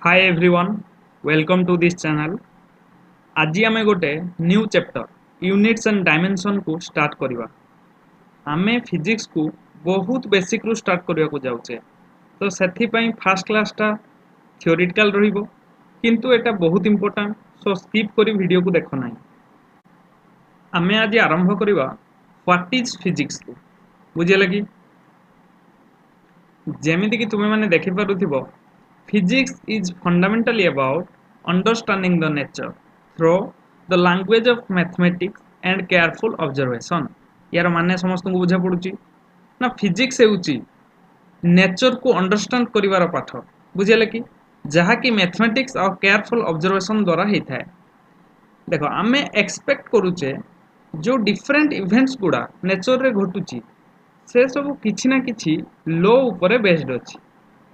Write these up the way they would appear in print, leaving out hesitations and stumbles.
Hi everyone, welcome to this channel. आज आमे गोटे new chapter units and dimension को स्टार्ट करिवा। आमे फिजिक्स को बहुत बेसिक रु स्टार्ट करिया को जाउचे, तो सेथि पई फर्स्ट क्लास टा थ्योरेटिकल रहिबो, किंतु एटा बहुत इंपोर्टेंट, सो स्किप करी वीडियो को देखो नाही। आमे आज आरंभ करिवा व्हाट इज फिजिक्स को बुझे लगी। जेमिति कि तुमे माने देखि पारुथिबो, physics is fundamentally about understanding the nature through the language of mathematics and careful observation। यार माने समस्त को बुझा पड़ुची ना। फिजिक्स हेउची नेचर को अंडरस्टैंड करिवार पाठ, बुझेले कि जहा कि मैथमेटिक्स और केयरफुल ऑब्जर्वेशन द्वारा ही थाए। देखो आमे एक्सपेक्ट करूचे जो डिफरेंट इवेंट्स गुड़ा नेचर रे घटुची से सब किछि ना किछि लो ऊपर बेस्ड अछि,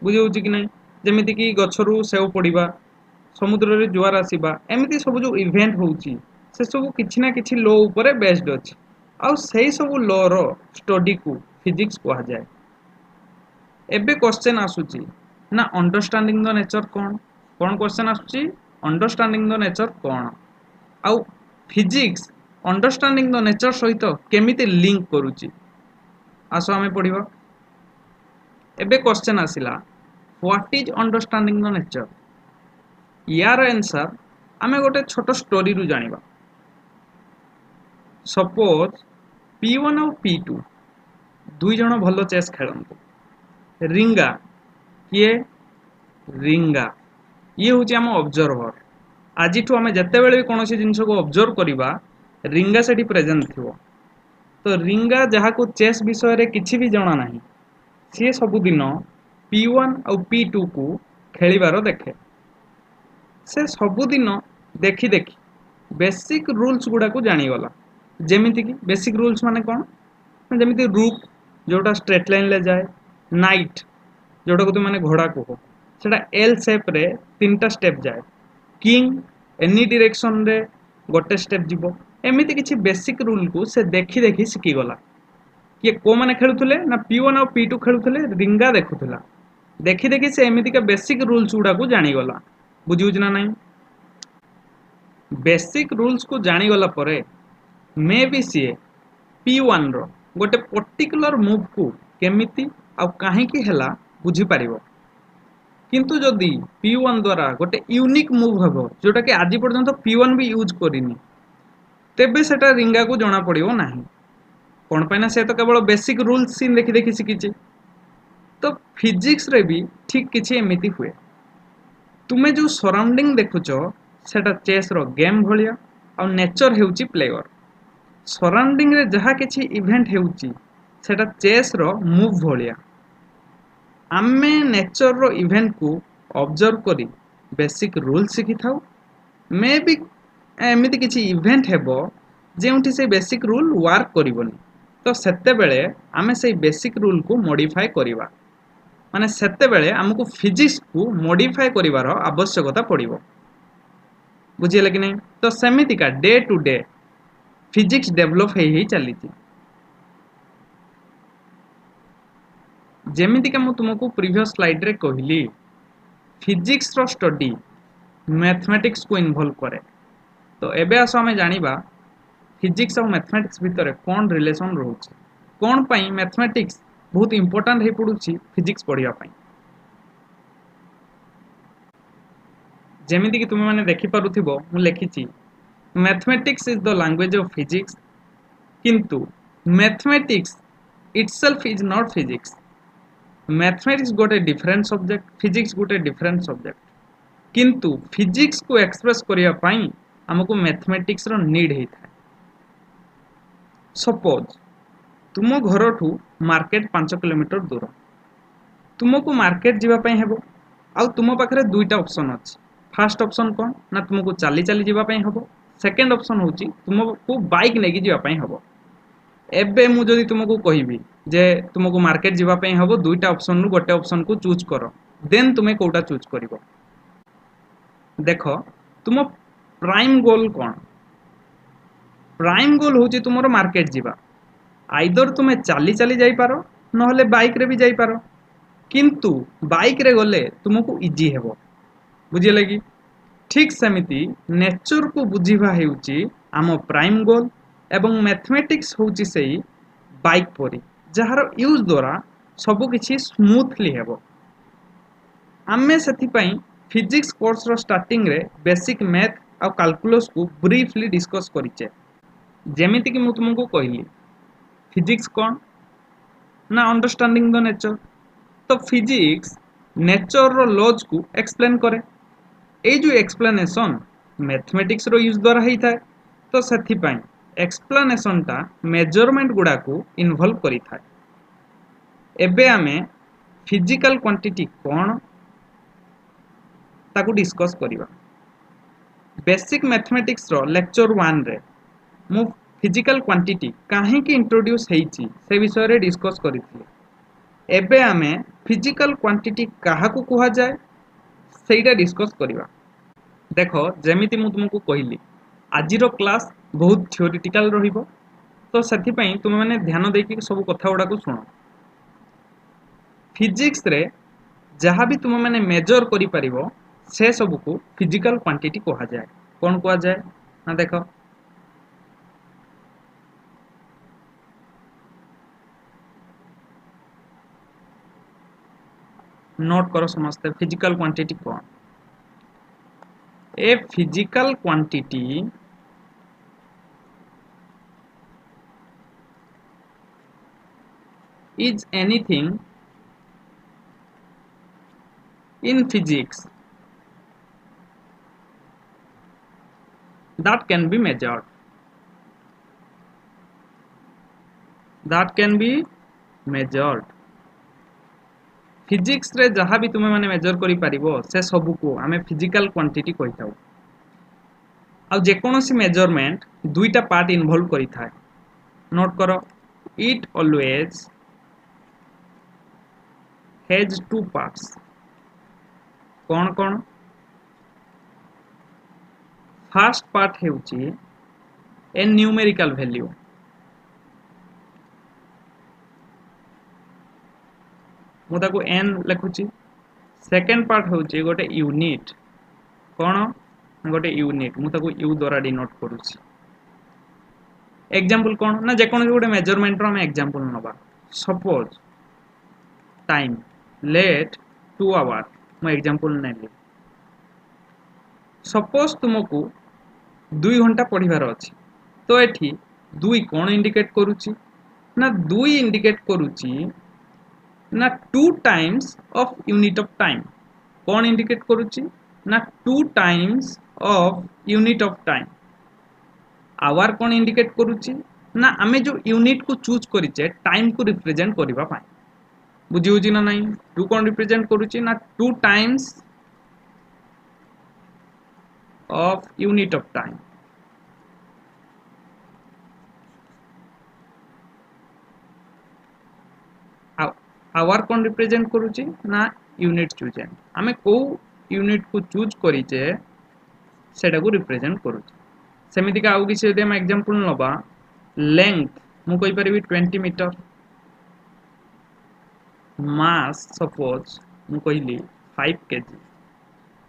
बुझे कि नहीं। जेमिति कि गछरु सेव पड़िबा, समुद्र रे जुआर आसीबा, एमिति सब जो इवेंट होउची से सब किछि ना किछि लो ऊपर बेस्ड अछि, आ सेही सब लो रो स्टडी को फिजिक्स कहा जाए। एबे क्वेश्चन आसुची ना अंडरस्टैंडिंग द नेचर कोन कोन क्वेश्चन आसुची, अंडरस्टैंडिंग द नेचर कोन आ फिजिक्स अंडरस्टैंडिंग द नेचर सहित केमिति लिंक करूची। आसो आमे पढिबा। एबे क्वेश्चन आसिला what is understanding the nature. यार आंसर आमे गोटे छोट स्टोरी रु जानिबा। सपोज P1 और P2 दुई जण भलो चेस खेलंतु। रिंगा किए, रिंगा ये होची आम ऑब्जर्वर। आज आमे जते बेले भी कोनोसी जिंस को ऑब्जर्व करिबा, रिंगा सेठी प्रेजेंट थिवो। तो रिंगा जहा को चेस विषय रे किछि भी जणा नाही, सी सब दिन P1 और P2 को खेलिबार देखे। से सबुदिन देखी देखी बेसिक रूल्स गुड़ा को जानीगला। जेमिति कि बेसिक रूल्स माने कौन, जेमिति रूक जोटा स्ट्रेट लाइन ले जाए, नाइट जोटा को तुम माने घोड़ा कहो सेटा एल शेप रे तीनटा स्टेप जाए, किंग एनी डायरेक्शन रे गोटे स्टेप जीवो। एमिति किछि बेसिक रूल को से देखी देखी शिखी गला। किए को माने खेलुथले ना P1 और P2 खेलुथले, रिंगा देखुथला। देखी देखी से एमिति का बेसिक रूल्स गुड़ा को जानीगला। बुझुछ ना नहीं। बेसिक रूल्स को जानीगला परे मे भी सी P1 रो गोटे पर्टिकुलर मूव को केमिति आ काहे की हेला बुझी पारिबो। किंतु जदि P1 द्वारा गोटे यूनिक मूव हबो जोटा कि आज पर्यंत P1 भी यूज करिनी, तेबे सेटा रिंगा को जणा पड़िबो नाही। कोन पैना से तो केवल बेसिक रूल्स सीन देखि देखि सिकिछि। तो फिजिक्स रे भी ठीक किछि एमिति हुए। तुमे जो सराउंडिंग देखुचो सेटा चेस रो गेम भलिया आ नेचर हेउची प्लेयर। सराउंडिंग रे जहा किछि इवेंट हेउची सेटा चेस रो मूव भलिया। आमे नेचर रो इवेंट को ऑब्जर्व करी बेसिक रूल सिखि थाउ। मे भी एमिति किछि इवेंट हेबो जेउठी से बेसिक रूल वर्क करिवोनी, तो सेते बेले आमे से बेसिक रूल को मॉडिफाई करिवा। माने सेते बेले हमको फिजिक्स को मॉडिफाई करिवार आवश्यकता पड़िबो। बुझिले कि नहीं। तो सेमिति का day to day physics develop ही चली। जेमिति का मु तुमको प्रीवियस स्लाइड रे कहली, फिजिक्स रो स्टडी मैथमेटिक्स को इन्वॉल्व करे। तो एबे आसो हमें जानिबा फिजिक्स और मैथमेटिक्स भितर कौन रिलेशन रहउछि, कौन पई मैथमेटिक्स बहुत इंपोर्टेंट है पड़ुछि फिजिक्स पढ़िया पई। जेमिति कि तुम माने देखि पारुथिबो मु लेखिछि mathematics is the language of physics, किंतु mathematics itself is not physics. Mathematics गोटे डिफरेंट सब्जेक्ट, फिजिक्स गोटे डिफरेंट सब्जेक्ट, किंतु फिजिक्स को एक्सप्रेस करिया पई हमको मैथमेटिक्स रो नीड हे थाए। सपोज तुम घर ठू मार्केट 5 किलोमीटर दूर, तुमको मार्केट जीवा पई हेबो आ तुम पाखरे दुईटा ऑप्शन अछि। फर्स्ट ऑप्शन कौन ना तुमको चाली चाली जीवा पई हेबो, सेकंड ऑप्शन होची तुमको बाइक नेगी जीवा पई हेबो। एबे मु जदी तुमको कहिबी जे तुमको मार्केट जीवा पई हेबो, दुईटा ऑप्शन रु गोटे ऑप्शन को चूज करो, देन तुमे कोटा चूज करिवो। देखो तुम प्राइम गोल कौन, प्राइम गोल होची तुमरो मार्केट जीवा। आइदर तुमे चाली चाली जाई पारो नहले बाइक रे भी जाई पारो, किंतु बाइक रे गले तुमको इजी हेबो। बुझिले कि ठीक सेमिति नेचर को बुझिबा हेउची आम प्राइम गोल एवं मैथमेटिक्स होउची सेई बाइक परी जहार यूज द्वारा सब किछि स्मूथली हेबो आमे सेथि पई फिजिक्स कोर्स रो स्टार्टिंग रे बेसिक मैथ आ कैलकुलस को ब्रीफली डिस्कस करिचे जेमिति कि मु तुमको कहली फिजिक्स कोन ना अंडरस्टैंडिंग द नेचर तो फिजिक्स नेचर रो लॉज को एक्सप्लेन करे ए जो एक्सप्लेनेशन मैथमेटिक्स रो यूज द्वारा ही थाए तो सेथि पई एक्सप्लेनेशन टा मेजरमेंट गुडा को इन्वॉल्व करी थाए एबे आमे फिजिकल क्वांटिटी कोन ताकू डिस्कस करिवा बेसिक मैथमेटिक्स रो लेक्चर 1 रे मु फिजिकल क्वांटिटी काहे की इंट्रोड्यूस हेइची से विषय रे डिस्कस करिथिले एबे आमे फिजिकल क्वांटिटी काहा को कुहा जाय सेइडा डिस्कस करिवा देखो जेमिति मु तुमको कहली आजिरो क्लास बहुत थियोरिटिकल रहिबो तो सेथि पई तुम माने ध्यान देकी सब कथा गुडा को सुनो फिजिक्स रे जहाँ भी तुम माने मेजर करि परिबो से सब को फिजिकल क्वांटिटी कहा जाए कौन कहा जाए ना देखो नोट करो समझते फिजिकल क्वांटिटी कौन ए physical quantity is anything in physics that can be measured physics रे जहाँ भी तुम माने मेजर करि परिबो से सब को आमे फिजिकल क्वांटिटी कहि थाउ आ जे कोनोसी मेजरमेंट दुईटा पार्ट इन्वॉल्व करि थाए नोट करो it always has two parts कौन कौन फर्स्ट पार्ट हेउची ए न्यूमेरिकल वैल्यू मु ताको n लिखुची सेकंड पार्ट होउची गोटे यूनिट कौन गोटे यूनिट मु ताको u द्वारा डिनोट करूची एग्जांपल कौन ना जे कोन गोटे मेजरमेंट रो हम एग्जांपल नबा सपोज टाइम लेट 2 आवर मु एग्जांपल नेली सपोज तुमको 2 घंटा पढ़िबार अछि तो एठी 2 कोन इंडिकेट करूची ना 2 इंडिकेट करूची ना 2 times of unit of time कौन इंडिकेट करूची ना 2 times of unit of time hour कौन इंडिकेट करूची ना आमे जो यूनिट को चूज करिचे टाइम को रिप्रेजेंट करिबा पाए बुझी होची ना नहीं 2 कौन रिप्रेजेंट करूची ना 2 times of unit of time hour कौन रिप्रेजेंट करूची ना यूनिट चूज आमे को यूनिट को चूज करिचे सेटा को रिप्रेजेंट करूची सेमिति का आउ किसी यदि हम एग्जांपल नबा लेंथ मु कहि परिबी 20 मीटर मास सपोज मु कहली 5 केजी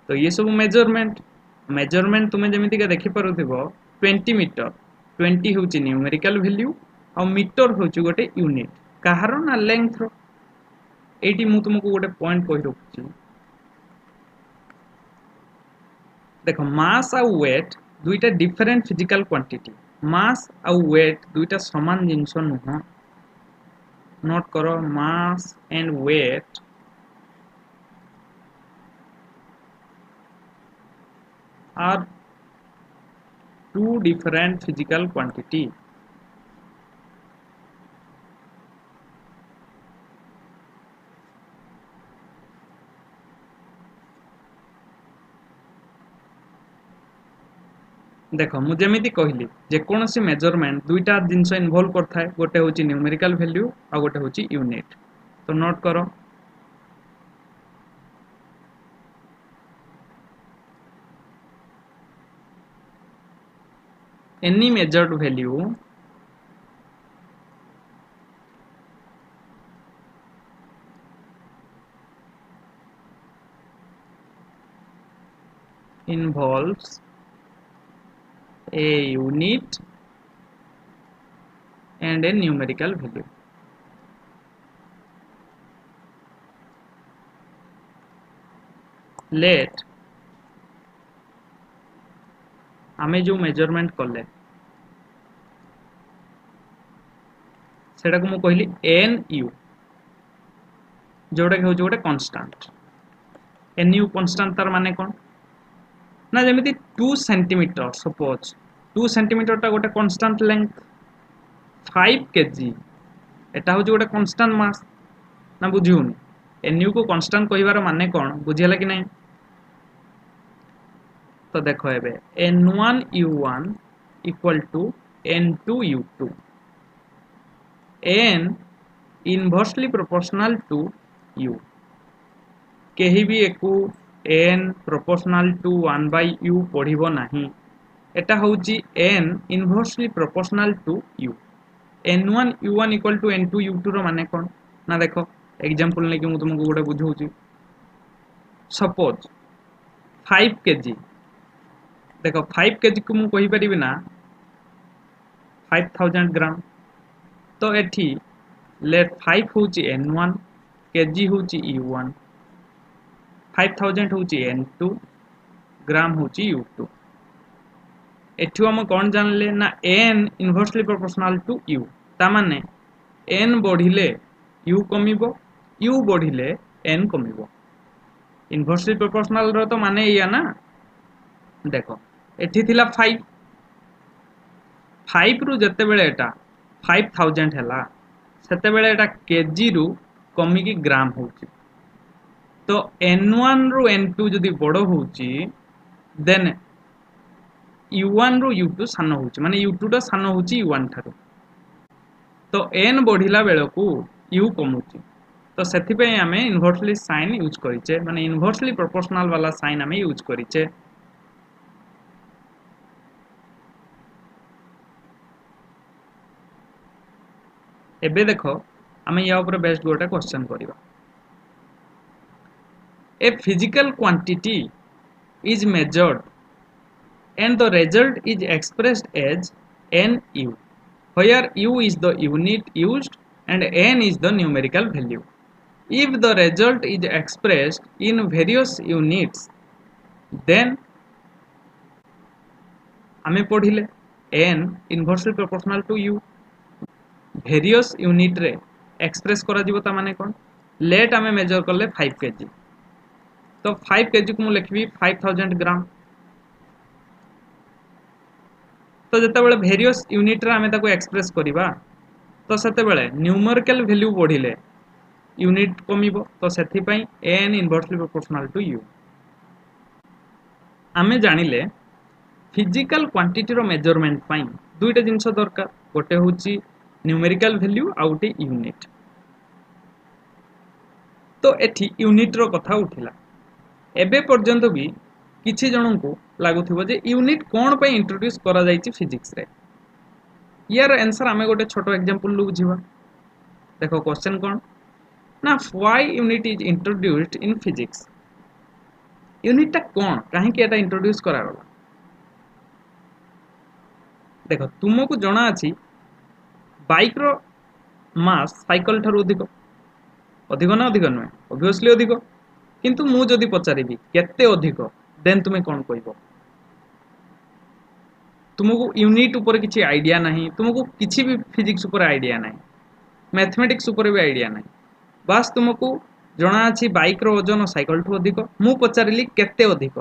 तो ये सब मेजरमेंट तुमे जेमिति का देखि पारुथिबो 20 मीटर 20 होची न्यूमेरिकल वैल्यू और मीटर होची गोटे यूनिट काहार ना लेंथ रो एटी मु तुमको गोटे पॉइंट कहि रखुची देखो मास आ वेट दुईटा डिफरेंट फिजिकल क्वांटिटी मास आ वेट दुईटा समान जिंस नुह नोट करो mass and weight are two different physical quantity देख मुझे कहली जेकोसी मेजरमेंट दुईटा जिनस इनवॉल्व करता गोटे हूँ न्यूमेरिकल वैल्यू आ गोटे हूँ यूनिट तो नोट करो any measured value involves a unit and a numerical value. Let आमे जो मेजरमेंट कले सेटा को मु कहली एन यू जोटा कि हूँ गोटे कन्स्टांट एन यू कन्स्टांट तार माने कौन ना जमी 2 सेंटीमीटर सपोज 2 सेंटीमीटर टा गोटे कन्स्टांट लेंथ 5 केजी एटा हूँ गोटे कन्स्टांट मास ना बुझिउनी एन यू को कन्स्टांट कहबार माने कौन बुझीला कि नहीं तो देखो एबे n1u1 equal to n2u2 n inversely proportional to u कहीं भी एक n प्रोपोर्शनल टू 1/u पढ़िबो नहीं एटा होची n inversely proportional to u n1u1 equal to n2u2 रो माने कोन ना देखो एग्जांपल ले कि मु तुमको गोटे बुझौची सपोज 5 केजी देखो 5 केजी को मु कहि परिबि ना 5000 ग्राम तो एठी लेट 5 होची n1 केजी होची u1 5000 होची n2 ग्राम होची u2 एठु हम कोन जानले ना n inversely proportional to u ता माने n बढ़िले u कमिबो u बढ़िले n कमिबो इनवर्सली प्रोपोर्शनल रो तो माने या ना देखो एठी थिला 5 रु जते बेले एटा 5000 हैला सेते बेले एटा केजी रु कमी की ग्राम होची तो n1 रु n2 जदी बड़ो होची देन u1 रु u2 सानो होची माने u2 टा सानो होची u1 थारो तो n बढ़िला बेले को u कमुची तो सेथि पे हमें इनवर्सली साइन यूज करिचे माने इनवर्सली प्रोपोर्शनल वाला साइन हमें यूज करिचे एबे देखो हमें या ऊपर बेस्ड गोटे क्वेश्चन करिवा a physical quantity is measured and the result is expressed as nu where u is the unit used and n is the numerical value if the result is expressed in various units then हमें पढ़िले n inversely proportional to u various unit रे express करा जीवो ता माने कोन late हमें major करले 5 KG तो 5 KG को मु लिखबी 5000 ग्राम तो जते बेले वेरियस यूनिट रे हमें ताको एक्सप्रेस करिबा तो सेते बेले न्यूमेरिकल वैल्यू बढ़िले यूनिट कमिबो तो सेथि पई n inversely proportional to u हमें जानिले फिजिकल क्वांटिटी रो मेजरमेंट पई दुईटा जिंस दरकार गोटे होची न्यूमेरिकल वैल्यू आउटे यूनिट तो एठी यूनिट रो कथा उठिला एबे पर्यंत भी किछि जणन को लागुथिबो जे यूनिट कोन पे इंट्रोड्यूस करा जाईची फिजिक्स रे यार आंसर हमें गोटे छोटो एग्जांपल लु बुझिबा देखो क्वेश्चन कोन ना why unit is introduced in physics unit ता कोन काहे कि एटा इंट्रोड्यूस करा गला देखो तुमको जणा अछि बाइक रो मास साइकिल थारो अधिक अधिक ना अधिक नुहे ऑब्वियसली अधिक किंतु मु जदी पचारिबी केते अधिक देन तुमे कोन कहबो तुमको यूनिट ऊपर किछि आईडिया नहीं तुमको किछि भी फिजिक्स ऊपर आईडिया नहीं मैथमेटिक्स ऊपर भी आईडिया नहीं बस तुमको जणा अछि बाइक रो वजन साइकिल ठो अधिक मु पचारिली केते अधिक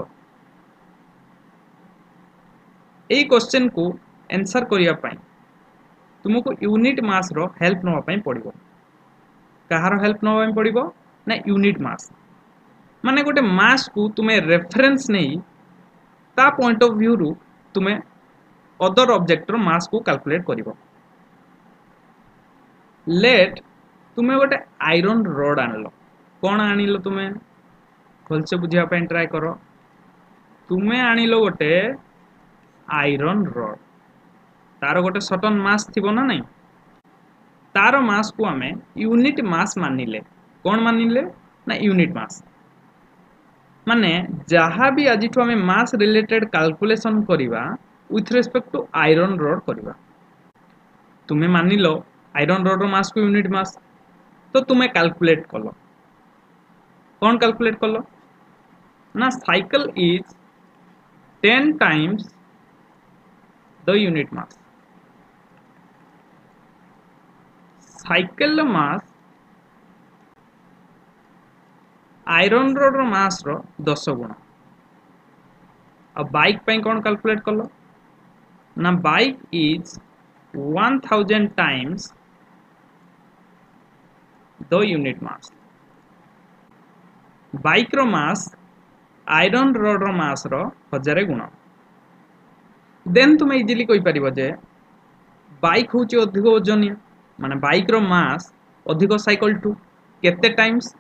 एई क्वेश्चन को आंसर करिया पई तुमको यूनिट मास रो हेल्प नवा पई पड़िबो कहार हेल्प नवा पई पड़िबो ना यूनिट मास माने गोटे मास को तुम्हें रेफरेंस नहीं ता पॉइंट ऑफ व्यू रु तुम्हें अदर ऑब्जेक्ट रो मास को कैलकुलेट करिवो लेट तुम्हें गोटे आयरन रॉड आनलो कोन आनिलो तुम्हें भल से बुझिया पे ट्राई करो तुम्हें आनिलो गोटे आयरन रॉड तार गोटे सर्टेन मास थिबो ना नहीं तार मास को हमें यूनिट मास मानिले कोन मानिले ना यूनिट मास माने जहाँ भी आज आम मास रिलेटेड कैलकुलेशन करवा with respect to iron rod करवा तुम्हें मानि लो आयरन रड मास को यूनिट मास तो तुम्हें कैलकुलेट कल कौन कैलकुलेट कल ना cycle is 10 times the unit mass cycle mass iron rod mass रो 10 गुण और बाइक पे कौन कैलकुलेट कल ना bike is 1000 times the unit mass bike रो मास आयरन रड रो मास रो 1000 गुण देन तुम इजिली कहि परिबो जे बाइक होची अधिक ओजनिया माने बाइक रो मास अधिक साइकिल टू केते टाइम्स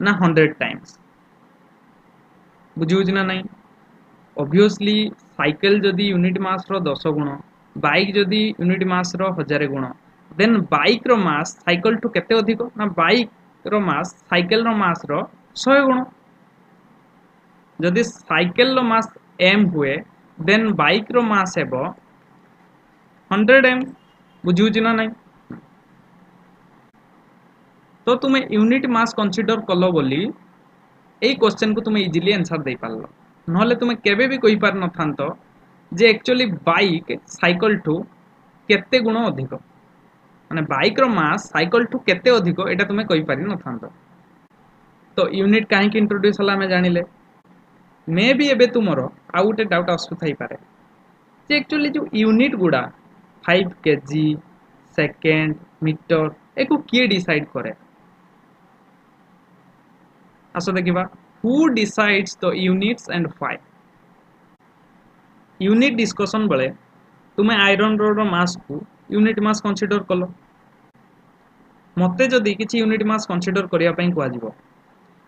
ना 100 टाइम्स बुझी ना नहीं ऑब्वियसली साइकिल जदि यूनिट मास रो 10 गुण बाइक जदि यूनिट मास रो 1000 गुण देन बाइक रो मास साइकिल टू केते अधिक ना बाइक रो मास साइकिल रो मास रो 100 गुण जदि साइकिल रो मास m हुए देन बाइक रो मास हेबो 100 m बुझी ना नहीं तो तुम्हें यूनिट मास कंसीडर कल बोली यही क्वेश्चन को तुम्हें इजिली आंसर दे पारल नहले तुम्हें केबे भी कहि पार नथांतो जे एक्चुअली बाइक साइकिल टू केते गुण अधिक माने बाइक रो मास साइकिल टू केते अधिक एटा तुम्हें कहि पारि नथांतो तो यूनिट काहे कि इंट्रोड्यूस हला में जानिले मे भी एबे तुमरो आ उटे डाउट आसु थाई पारे जे एक्चुअली जो यूनिट गुडा 5 केजी सेकेंड मीटर एको किए डिसाइड करे आसो देखिबा who decides the units and why unit discussion बेले तुम्हें आयरन रड मास को यूनिट मास कंसीडर कल मते जदि किछि यूनिट मास कंसीडर करिया पई कुआ जिवो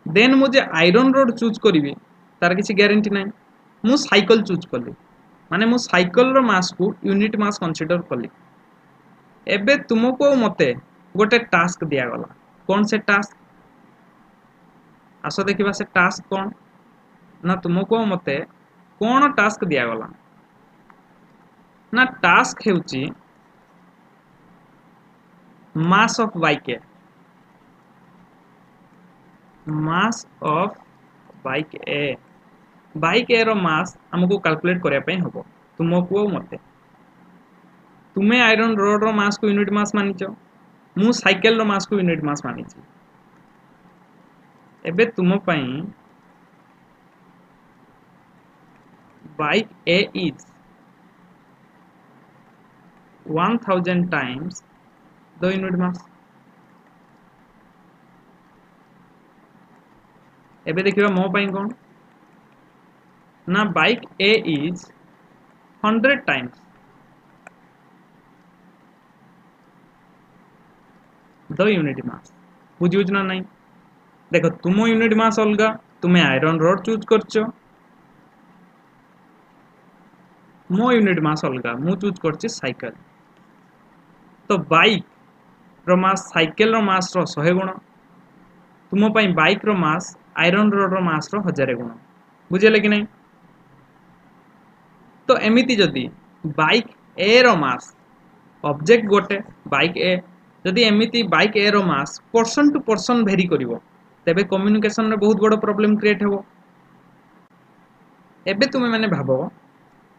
देन मुझे आयरन रड चूज करिवि तार किछि ग्यारंटी नै मु साइकिल चूज कली माने मु साइकिल रो मास को यूनिट मास कंसीडर कली एबे तुमको मते गोटे टास्क दिया गला कौन से टास्क आसो देखिबा से टास्क कौन ना तुमको मते कौन टास्क दिया गला ना टास्क हेउची मास ऑफ बाइक ए रो मास हमको कैलकुलेट करिया पई हबो तुमको मते तुम्हें आयरन रड रो मास को यूनिट मास मानिचो मु साइकिल रो मास को यूनिट मास मानिची एबे तुम पई bike A is 1000 times the unit मास एबे देखिबा मो पई कोन ना bike A is 100 times the unit मास बुझी ना नहीं देखो तुम यूनिट मास अलगा तुम्हें आयरन रड चूज करछो मो यूनिट मास अलगा मु चूज करछि साइकिल तो बाइक रो मास साइकिल रो मास रो 100 गुण तुम पई बाइक रो मास आयरन रड रो मास रो 1000 गुण बुझेले कि नहीं तो एमिति जदि बाइक ए रो मास ऑब्जेक्ट गोटे बाइक ए जदि एमिति बाइक ए रो mass person to person vary करिवो तेबे कम्युनिकेशन रे बहुत बड़ प्रॉब्लम क्रिएट हेबो एबे तुमे माने भाबो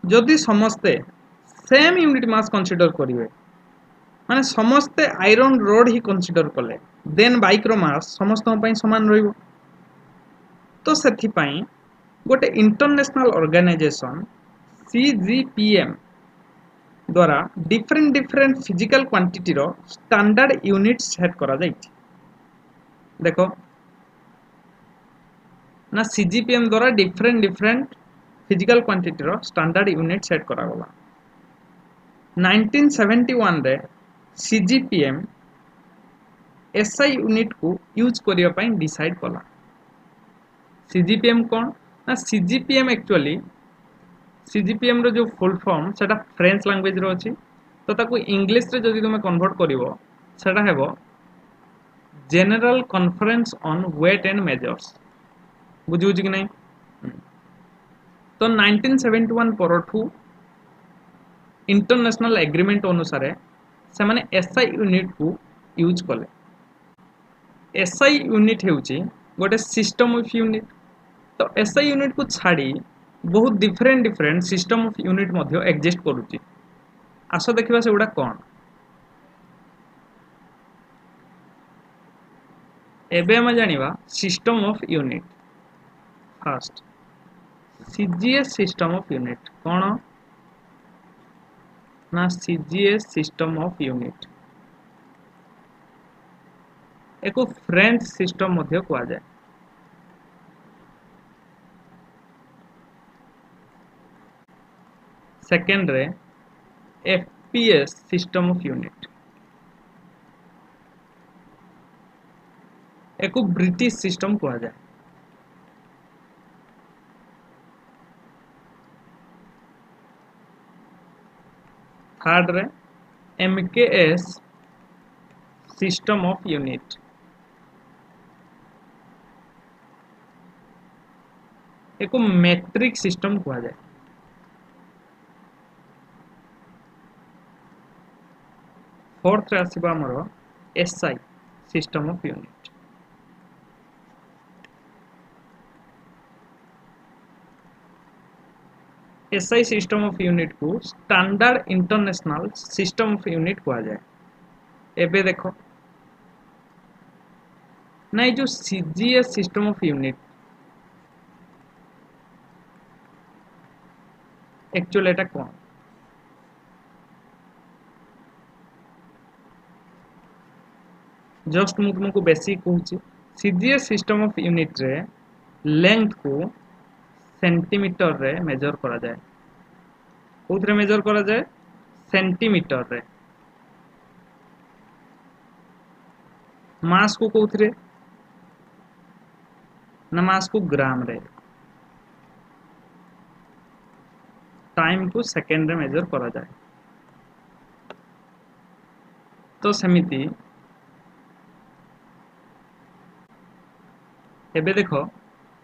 जदि समस्ते सेम यूनिट मास कंसीडर करिवे माने समस्ते आयरन रड ही कंसीडर कले देन बाइक रो मास समस्त पई समान रहिबो तो सेथि पई गोटे इंटरनेशनल ऑर्गेनाइजेशन CGPM द्वारा डिफरेंट फिजिकल क्वांटिटी रो स्टैंडर्ड यूनिट सेट करा जाइछि देखो ना CGPM द्वारा डिफरेंट फिजिकल क्वांटिटी रो स्टैंडर्ड यूनिट सेट करा गला 1971 रे CGPM SI यूनिट को यूज करिया पई डिसाइड कला CGPM कौन ना CGPM एक्चुअली CGPM रो जो फुल फॉर्म सेटा फ्रेंच लैंग्वेज रो अछि तो ताको इंग्लिश रे जदि तुमे कन्वर्ट करिवो सेटा हेबो general conference on weight and measures बुझी कि नहीं तो 1971 परठू इंटरनेशनल एग्रीमेंट अनुसार से माने एसआई यूनिट को यूज कले। एसआई यूनिट हेउची गोटे सिस्टम ऑफ यूनिट। तो एसआई यूनिट को छाड़ी बहुत डिफरेंट सिस्टम ऑफ यूनिट मध्य एग्जिस्ट करूची। आस देखिबा सेगुडा कोन। एबे हम जानिबा system of unit. First CGS system of unit कोन ना सीजीएस सिस्टम ऑफ यूनिट एको फ्रेंच सिस्टम मध्य कहा जाए। सेकेंड रे एफपीएस सिस्टम ऑफ यूनिट एको ब्रिटिश सिस्टम कहा जाए। थर्ड रे एमकेएस सिस्टम ऑफ यूनिट एको मैट्रिक सिस्टम कहा जाए। फोर्थ रे आसीबा हमरो SI system of unit. SI system of unit को standard international system of unit कहा जाए। एबे देखो ना जो CGS system of unit actually एटा कौन जस्ट मु तुमको बेसिक कहूँ। सीजीएस सिस्टम ऑफ यूनिट रे लेंथ को सेंटीमीटर रे मेजर करा जाए। कोथरे मेजर करा जाए सेंटीमीटर रे। मास को कोथरे ना मास को ग्राम रे। टाइम को सेकेंड रे मेजर करा जाए। तो सेमिति एबे देखो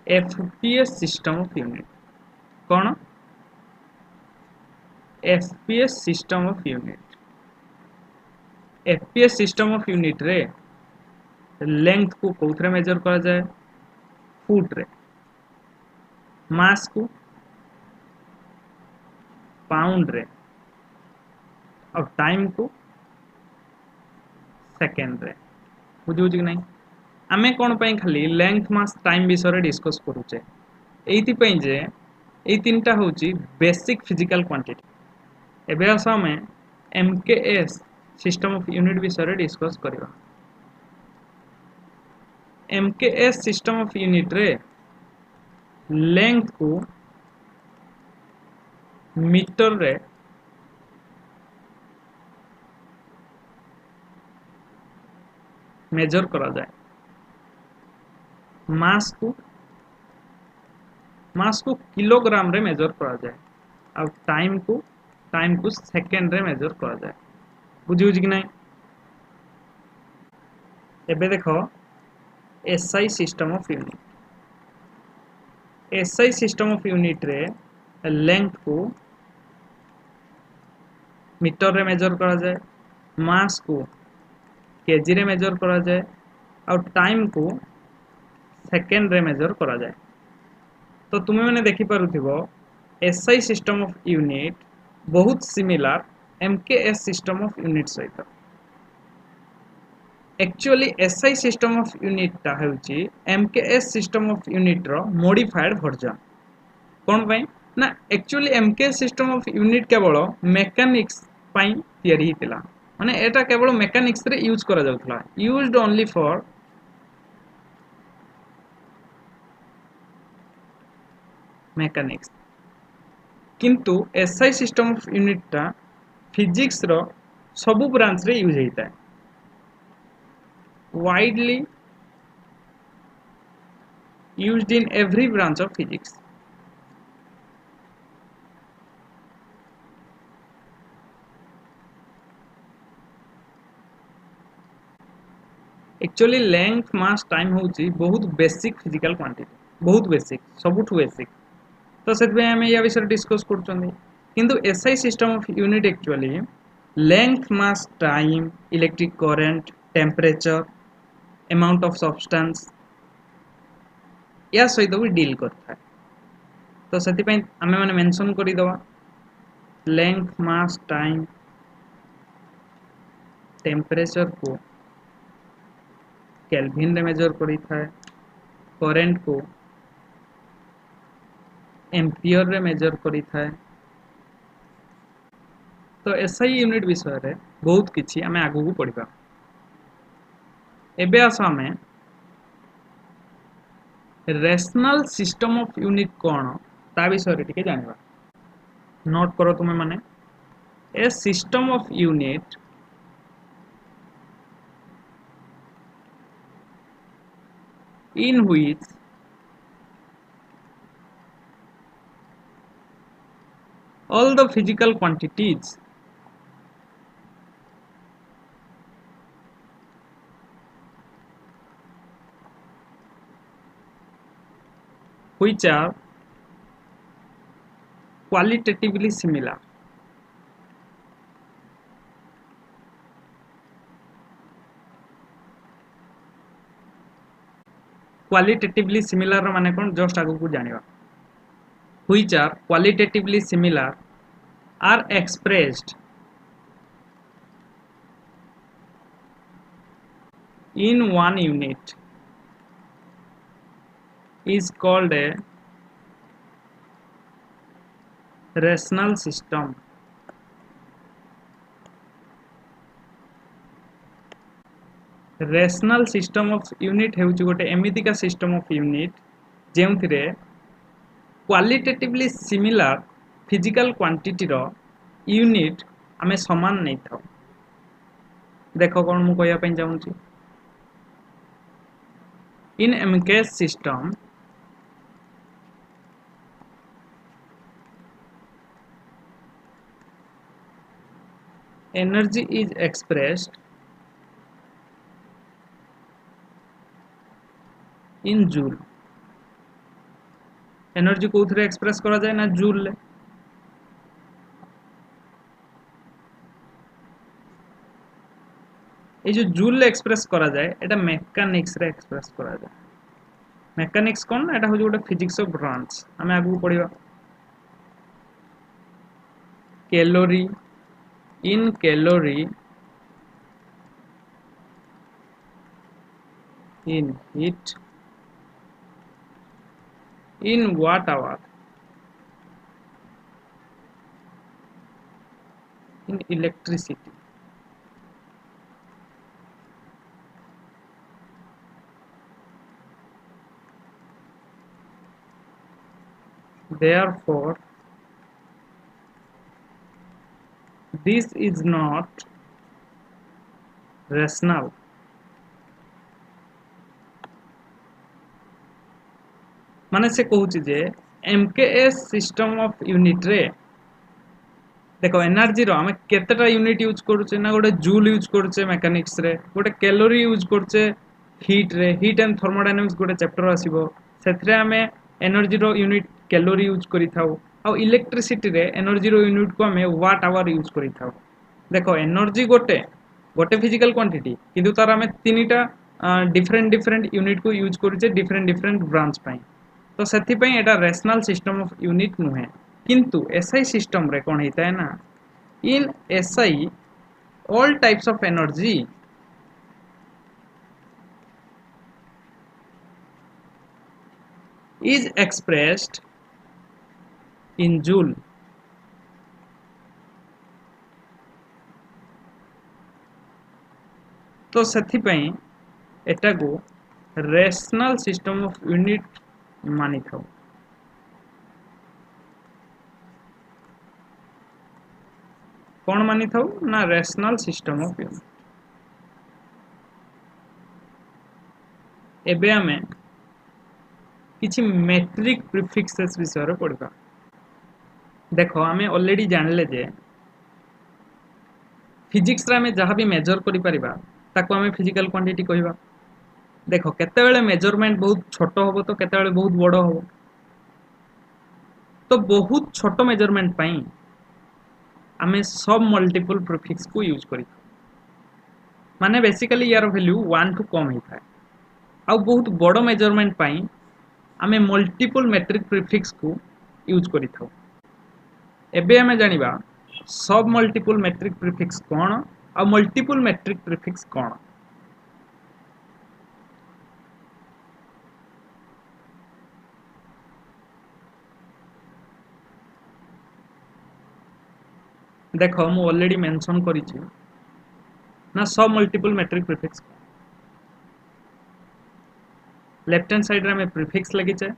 एफपीएस सिस्टम ऑफ यूनिट कौन FPS system of unit. FPS system of unit रे लेंथ को कोथरे मेजर करा जाए फुट रे। मास को पाउंड रे और टाइम को सेकेंड रे। बुझी कि नहीं आमे कौन पाई खाली लेंथ मास टाइम विषय डिस्कस करूचे एइथि पई जे एइ तीनटा होची बेसिक फिजिकल क्वांटिटी। एबे आस आमे एमकेएस सिस्टम ऑफ यूनिट विषय डिस्कस करबा। एमकेएस सिस्टम ऑफ यूनिट रे लेंथ को मीटर रे मेजर करा जाए। मास को किलोग्राम रे मेजर करा जाए और टाइम को सेकेंड रे मेजर करा जाए। बुझी कि नहीं एबे देखो SI system of unit. SI system of unit रे लेंथ को मीटर रे मेजर करा जाए। मास को केजी रे मेजर करा जाए और टाइम को सेकेंड रे मेजर करा जाए। तो तुम्हें मैंने देखि पारुथिबो एसआई सिस्टम ऑफ यूनिट बहुत similar MKS system of unit सहित। Actually SI system of unit टा हेउची एमकेएस सिस्टम ऑफ यूनिट रो मॉडिफाइड वर्जन। कोन पई ना actually MKS system of unit केवल मेकानिक्स पई तयारी हितिला माने एटा केवल मेकानिक्स रे यूज करा जाउथला यूज्ड ओनली फॉर मेकानिक्स। किंतु एसआई सिस्टम ऑफ यूनिट टा फिजिक्स रो सबु ब्रांच रे यूज होता है। Widely used in every branch of physics. Actually length mass time होची बहुत बेसिक फिजिकल क्वांटिटी बहुत बेसिक सबुठ बेसिक। तो से आम या विषय डिस्कस किंतु SI system of unit actually length mass time electric current temperature amount of substance या सहित भी डील करता है। तो से आम मैंने मेंशन करदे लेंथ मास टाइम टेम्परेचर को केल्विन रे मेजर करिथा है, करंट को एम्पियर रे मेजर करिथा है। तो एसआई यूनिट विषय रे बहुत किछि आमे आगु को पढ़िबा। एबे आसो आमे रेशनल सिस्टम ऑफ यूनिट कोन ता विषय रे टिके जानिबा। नोट करो तुमे माने a system of unit in which all the physical quantities which are qualitatively similar qualitatively similar माने कौन जस्ट आगु को जानिबा। Which are qualitatively similar are expressed in one unit is called a rational system. Rational system of unit हेउची गोटे एमितिका system of unit जेउथिरे क्वालिटेटिवली सिमिलर फिजिकल क्वांटिटी रो यूनिट आमे समान नहीं था। देखो कौन मु कहया पई चाहूची in MKS system energy is expressed in joule। Energy को एक्सप्रेस करा जाए ना जूल ले। ये जो जूल ले एक्सप्रेस करा जाए एटा मेकानिक्स रे एक्सप्रेस करा जाए। मेकानिक्स कौन एटा हो गोटे फिजिक्स ऑफ ब्रांच आमे आगु पढ़िबा। Calorie in calorie in heat in watt hour in electricity। Therefore this is not rational। माने से कहूची जे एमकेएस सिस्टम ऑफ यूनिट रे देखो एनर्जी रो हमें केतेटा यूनिट यूज करूचे ना गोटे जूल यूज करूचे मेकानिक्स रे, गोटे कैलोरी यूज करूचे हीट रे। हीट एंड थर्मोडायनामिक्स गोटे चैप्टर आसीबो सेथरे हमें एनर्जी रो यूनिट कैलोरी यूज करि थाउ। आ इलेक्ट्रिसिटी रे एनर्जी रो यूनिट को हमें वाट आवर यूज करि थाउ। देखो एनर्जी गोटे गोटे फिजिकल क्वांटिटी किंतु तार हमें तीनटा डिफरेंट डिफरेंट यूनिट को यूज करूचे डिफरेंट डिफरेंट ब्रांच पई। तो सेथि पई एटा रेशनल सिस्टम ऑफ यूनिट नुहे। किंतु एसआई सिस्टम रे कोन हेता है ना in SI all types of energy is expressed in joule। तो सेथि पई एटा को रेशनल सिस्टम ऑफ यूनिट मानि थाउ। कौन मानि थाउ ना रेशनल सिस्टम ऑफ यूनिट। एबे हमें किछि मेट्रिक प्रीफिक्सेस विषय रे पढ़बा। देखो हमें ऑलरेडी जानले जे फिजिक्स रे हमें जहाँ भी मेजर करि परिबा ताको हमें फिजिकल क्वांटिटी कहबा। देखो केते बेले मेजरमेंट बहुत छोटो होबो तो केते बेले बहुत बड़ो होबो। तो बहुत छोट मेजरमेंट पाई आमे सब मल्टीपल प्रीफिक्स को यूज करी माने बेसिकली यार वैल्यू 1 टू कम होता है आ बहुत बड़ मेजरमेंट पाई आमे मल्टीपल मेट्रिक प्रीफिक्स को यूज करी थाउ एबे आमे जानिबा सब मल्टीपल मेट्रिक प्रीफिक्स कौन आ मल्टीपल मेट्रिक प्रीफिक्स कौन देखो मु ऑलरेडी मेंशन करी छी ना सब multiple metric prefix left hand side रे हमें प्रीफिक्स लगी छे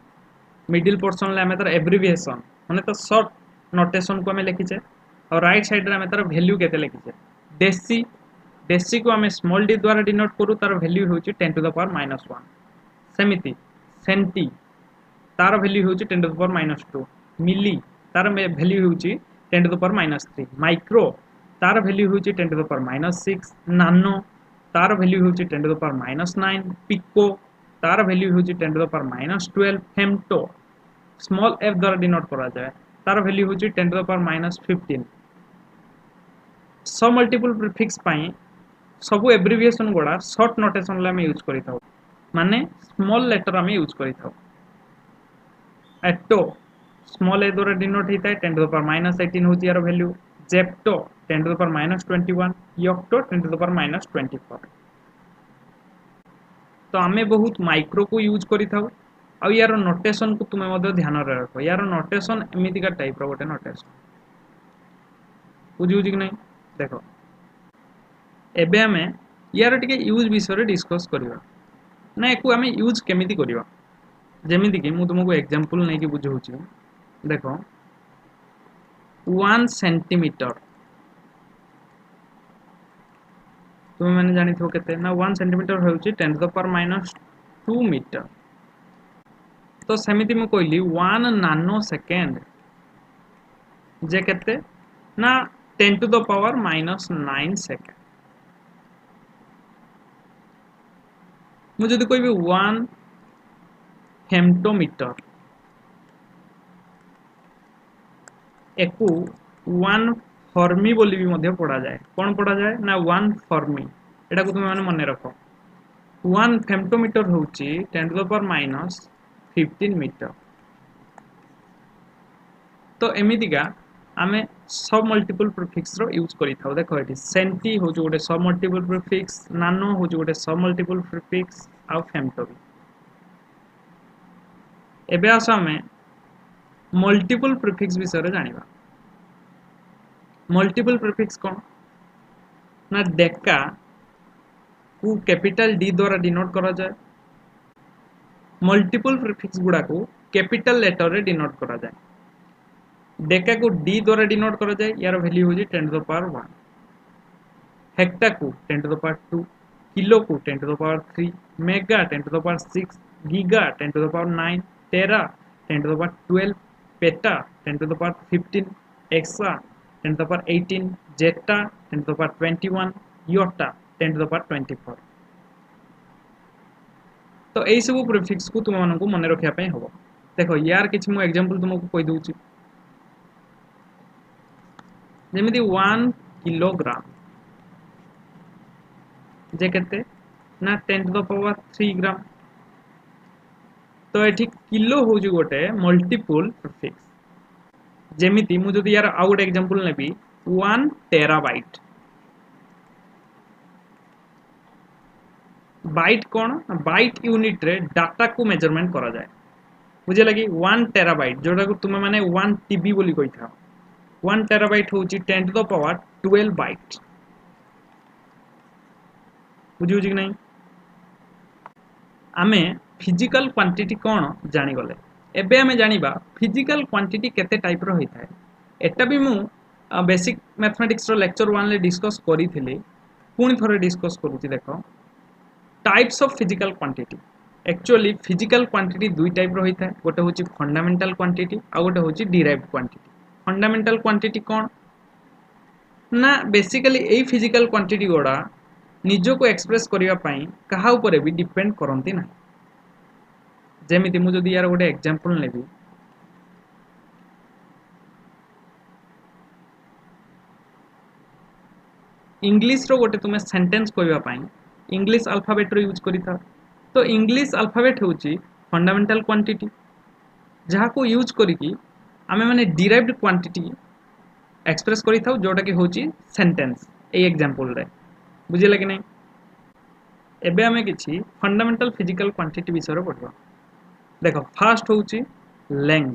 मिडिल पोर्शन ले हमें तार एब्रिविएशन माने तो शॉर्ट नोटेशन को हमें लिखी छे और राइट साइड रे हमें तार वैल्यू केते लिखी छे डेसी डेसी को हमें स्मॉल डी द्वारा डिनोट करू तार वैल्यू होची 10 टू द पावर -1 सेमिति सेंटी तार वैल्यू होची 10 टू द पावर -2 मिली तार वैल्यू होची 10 टू द पावर -3 माइक्रो तार वैल्यू होची 10 टू द पावर -6 नानो तार वैल्यू होची 10 टू द पावर -9 पिको तार वैल्यू होची 10 to the power -12 femto small f द्वारा डिनोट करा जाए तार वैल्यू होची 10 टू द पावर -15 सब मल्टीपल प्रीफिक्स पाई सब एब्रिविएशन गुड़ा शॉर्ट नोटेशन ले हमें यूज करी थाउ माने स्मॉल लेटर हमें यूज करी थाउ एटो स्मॉल ए द्वारा डिनोट होता है 10 टू द पावर -18 होची यार value zepto 10 to the power -21 yocto 10 to the power -24 तो आमे बहुत माइक्रो को यूज करी थाउ आ यार नोटेशन को तुमे मध्य ध्यान रे रखो यार नोटेशन एमिति का टाइप रो गोटे नोटेशन बुझी कि नहीं देखो एबे हमें यार टिके यूज विषय डिस्कस करबा ना एको हमें यूज केमिति करबा जेमिति कि मु तुमको एग्जांपल नै कि बुझौची देखो 1 सेंटीमीटर तुम मैंने जानी थो केते ना 1 सेंटीमीटर होउची 10 टू द पावर -2 मीटर तो सेमिति मु कहली 1 नानो सेकेंड जे केते ना 10 टू द पावर -9 सेकेंड मु जदि कोई भी 1 फेम्टोमीटर एकु 1 फर्मी बोली भी मध्य पढ़ा जाए कौन पढ़ा जाए ना 1 फर्मी एटा को तुम माने मन रखो 1 फेम्टोमीटर होची 10 टू द पावर -15 मीटर तो एमितिका आमे सब मल्टीपल प्रीफिक्स रो यूज करी थाउ देखो एठी सेंटी हो जो गोटे सब मल्टीपल प्रीफिक्स नानो हो जो गोटे सब मल्टीपल प्रीफिक्स आ फेम्टो भी एबे आसो आमे मल्टीपल प्रीफिक्स विषय रे जानिबा मल्टीपल प्रीफिक्स कौन ना डेका को कैपिटल डी द्वारा डिनोट करा जाए मल्टीपल प्रीफिक्स गुडा को कैपिटल लेटर रे डिनोट करा जाए डेका को डी द्वारा डिनोट करा जाए यार वैल्यू हो जी 10 टू द पावर 1 हेक्टा को 10 टू द पावर 2 किलो को 10 to the power 3 mega 10 to the power 6 giga 10 to the power 9 tera 10 to the power 12 peta 10 to the power 15 exa 10 to the power 18 zetta 10 to the power 21 yotta 10 to the power 24 तो एई सब prefix को तुम मानन को मन रखिया पे होबो देखो यार किछ मु एग्जांपल तुमको कहि दउची जेमिति 1 किलोग्राम जे केते ना 10 टू द पावर 3 ग्राम तो एठी किलो हो जो गोटे मल्टीपल प्रीफिक्स जेमिति मु जदी यार आउट एग्जांपल नेबी 1 टेराबाइट बाइट कौन बाइट यूनिट रे डाटा को मेजरमेंट करा जाए बुझे लगी 1 टेराबाइट जोटा को तुम माने 1 टीबी बोली कहि था 1 टेराबाइट होची 10 टू द पावर 12 बाइट बुझी कि नहीं आमे फिजिकल क्वांटिटी कौन जानी गले एबे आमे जानिबा फिजिकल क्वांटिटी केते टाइप रो होइथाय एटा भी मु बेसिक मैथमेटिक्स रो लेक्चर 1 ले डिस्कस करी थिली पुनी थोरे डिस्कस करूची देखो types of physical quantity actually physical quantity दुई टाइप रो होइथाय गोटे होची फंडामेंटल क्वांटिटी आ गोटे होची डिराइव्ड क्वांटिटी फंडामेंटल क्वांटिटी कौन ना बेसिकली एई फिजिकल क्वांटिटी गोडा निजो को एक्सप्रेस करिया पई कहा ऊपर भी डिपेंड करंती ना जेमिति मु जदी यार गोटे एग्जांपल लेबी इंग्लिश रो गोटे तुम सेंटेंस कहवा इंग्लिश अल्फाबेट रो यूज करिथा। तो इंग्लिश अल्फाबेट होची फंडामेंटल क्वांटिटी जहाँ को यूज करिकी आमे माने डिराइव्ड क्वांटिटी एक्सप्रेस करिथाउ जोटा कि होची सेंटेंस ए एग्जांपल रे बुझिला कि नहीं। एबे आमे किछि फंडामेंटल फिजिकल क्वांटिटी विषय रे पढवा। देखो फास्ट होची लेंथ।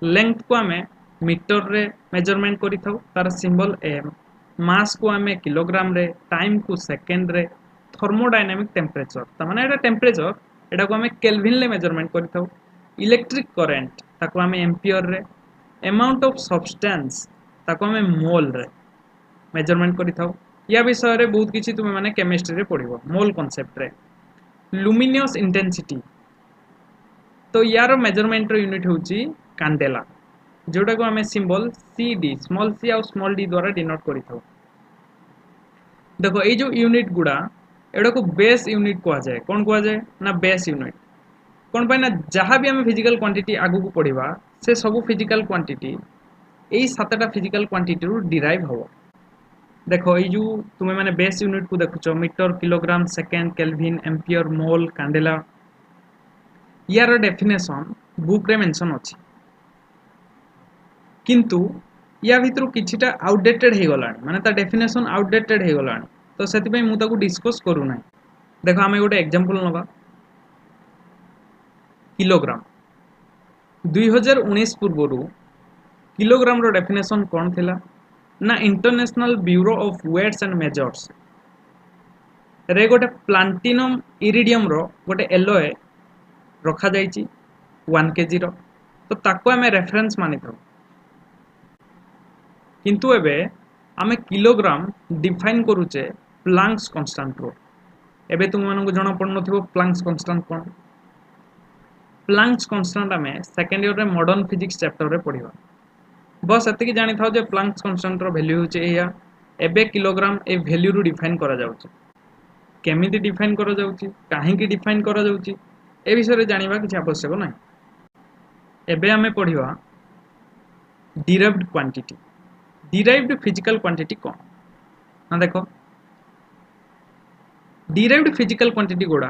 लेंथ को आमे मीटर रे मेजरमेंट करिथाउ तार सिंबल एम। मास को आमे किलोग्राम रे, टाइम को सेकंड रे, थर्मोडायनामिक टेम्परेचर त माने एटा टेम्परेचर एटा को आमे केल्विन ले मेजरमेंट करिथाउ। इलेक्ट्रिक करंट ताको आमे एम्पियर रे, अमाउंट ऑफ सब्सटेंस ताको आमे मोल रे मेजरमेंट करिथाउ। या विषय रे बहुत किछि तुमे माने केमिस्ट्री रे पढिबो मोल कांसेप्ट रे। लुमिनियस इंटेंसिटी तो यार मेजरमेंट रो यूनिट होची कैंडेला जोटा को आमे सिंबल सी स्मॉल सी और स्मॉल डी द्वारा डिनोट करिथाउ। देखो ये जो यूनिट गुड़ा एडा को बेस यूनिट कहा जाए। कौन कहा जाए ना बेस यूनिट। कौन पाए ना जहाँ भी आम फिजिकल क्वांटिटी आगु को पढ़ा से सब फिजिकल क्वांटिटी यही सातटा फिजिकल क्वांटिटी रु डिराइव हो। देखो ये जो तुम्हें माने बेस यूनिट को देखुच metre, kilogram, second, kelvin, ampere, mole, candela यार डेफिनेशन बुक रे मेंशन अछि किंतु या भितर किछिटा आउटडेटेड हे गलानी माने ता डेफिनेशन आउटडेटेड हे गलानी तो सेति पे मु ताकू डिस्कस करू नै। देखो आमे गोटे एग्जांपल नबा किलोग्राम 2019 पूर्वरु किलोग्राम रो डेफिनेशन कोन थिला ना international bureau of weights and measures रे गोटे प्लाटिनम इरिडियम रो गोटे एलॉय रखा जाइची 1 केजी रो तो ताको आमे रेफरेंस मानि थाउ किंतु एबे आमे किलोग्राम डिफाइन करूचे प्लांक्स कांस्टेंट रो। एबे तुम मानको जणा पड़ नथिबो प्लांक्स कांस्टेंट कोन। प्लांक्स कांस्टेंट आमे सेकंड ईयर रे मॉडर्न फिजिक्स चैप्टर रे पढिबा। बस एति कि जानि थाउ जे प्लांक्स कांस्टेंट रो वैल्यू होचे एया। एबे किलोग्राम ए वैल्यू रु डिफाइन करा जाउचे। केमिति डिफाइन करा जाउची, काहे कि डिफाइन करा जाउची ए विषय रे जानिबा किछ आवश्यक नै। एबे आमे पढिबा derived quantity. Derived physical quantity कौन ना देखो डिराइव्ड फिजिकल क्वांटिटी गुड़ा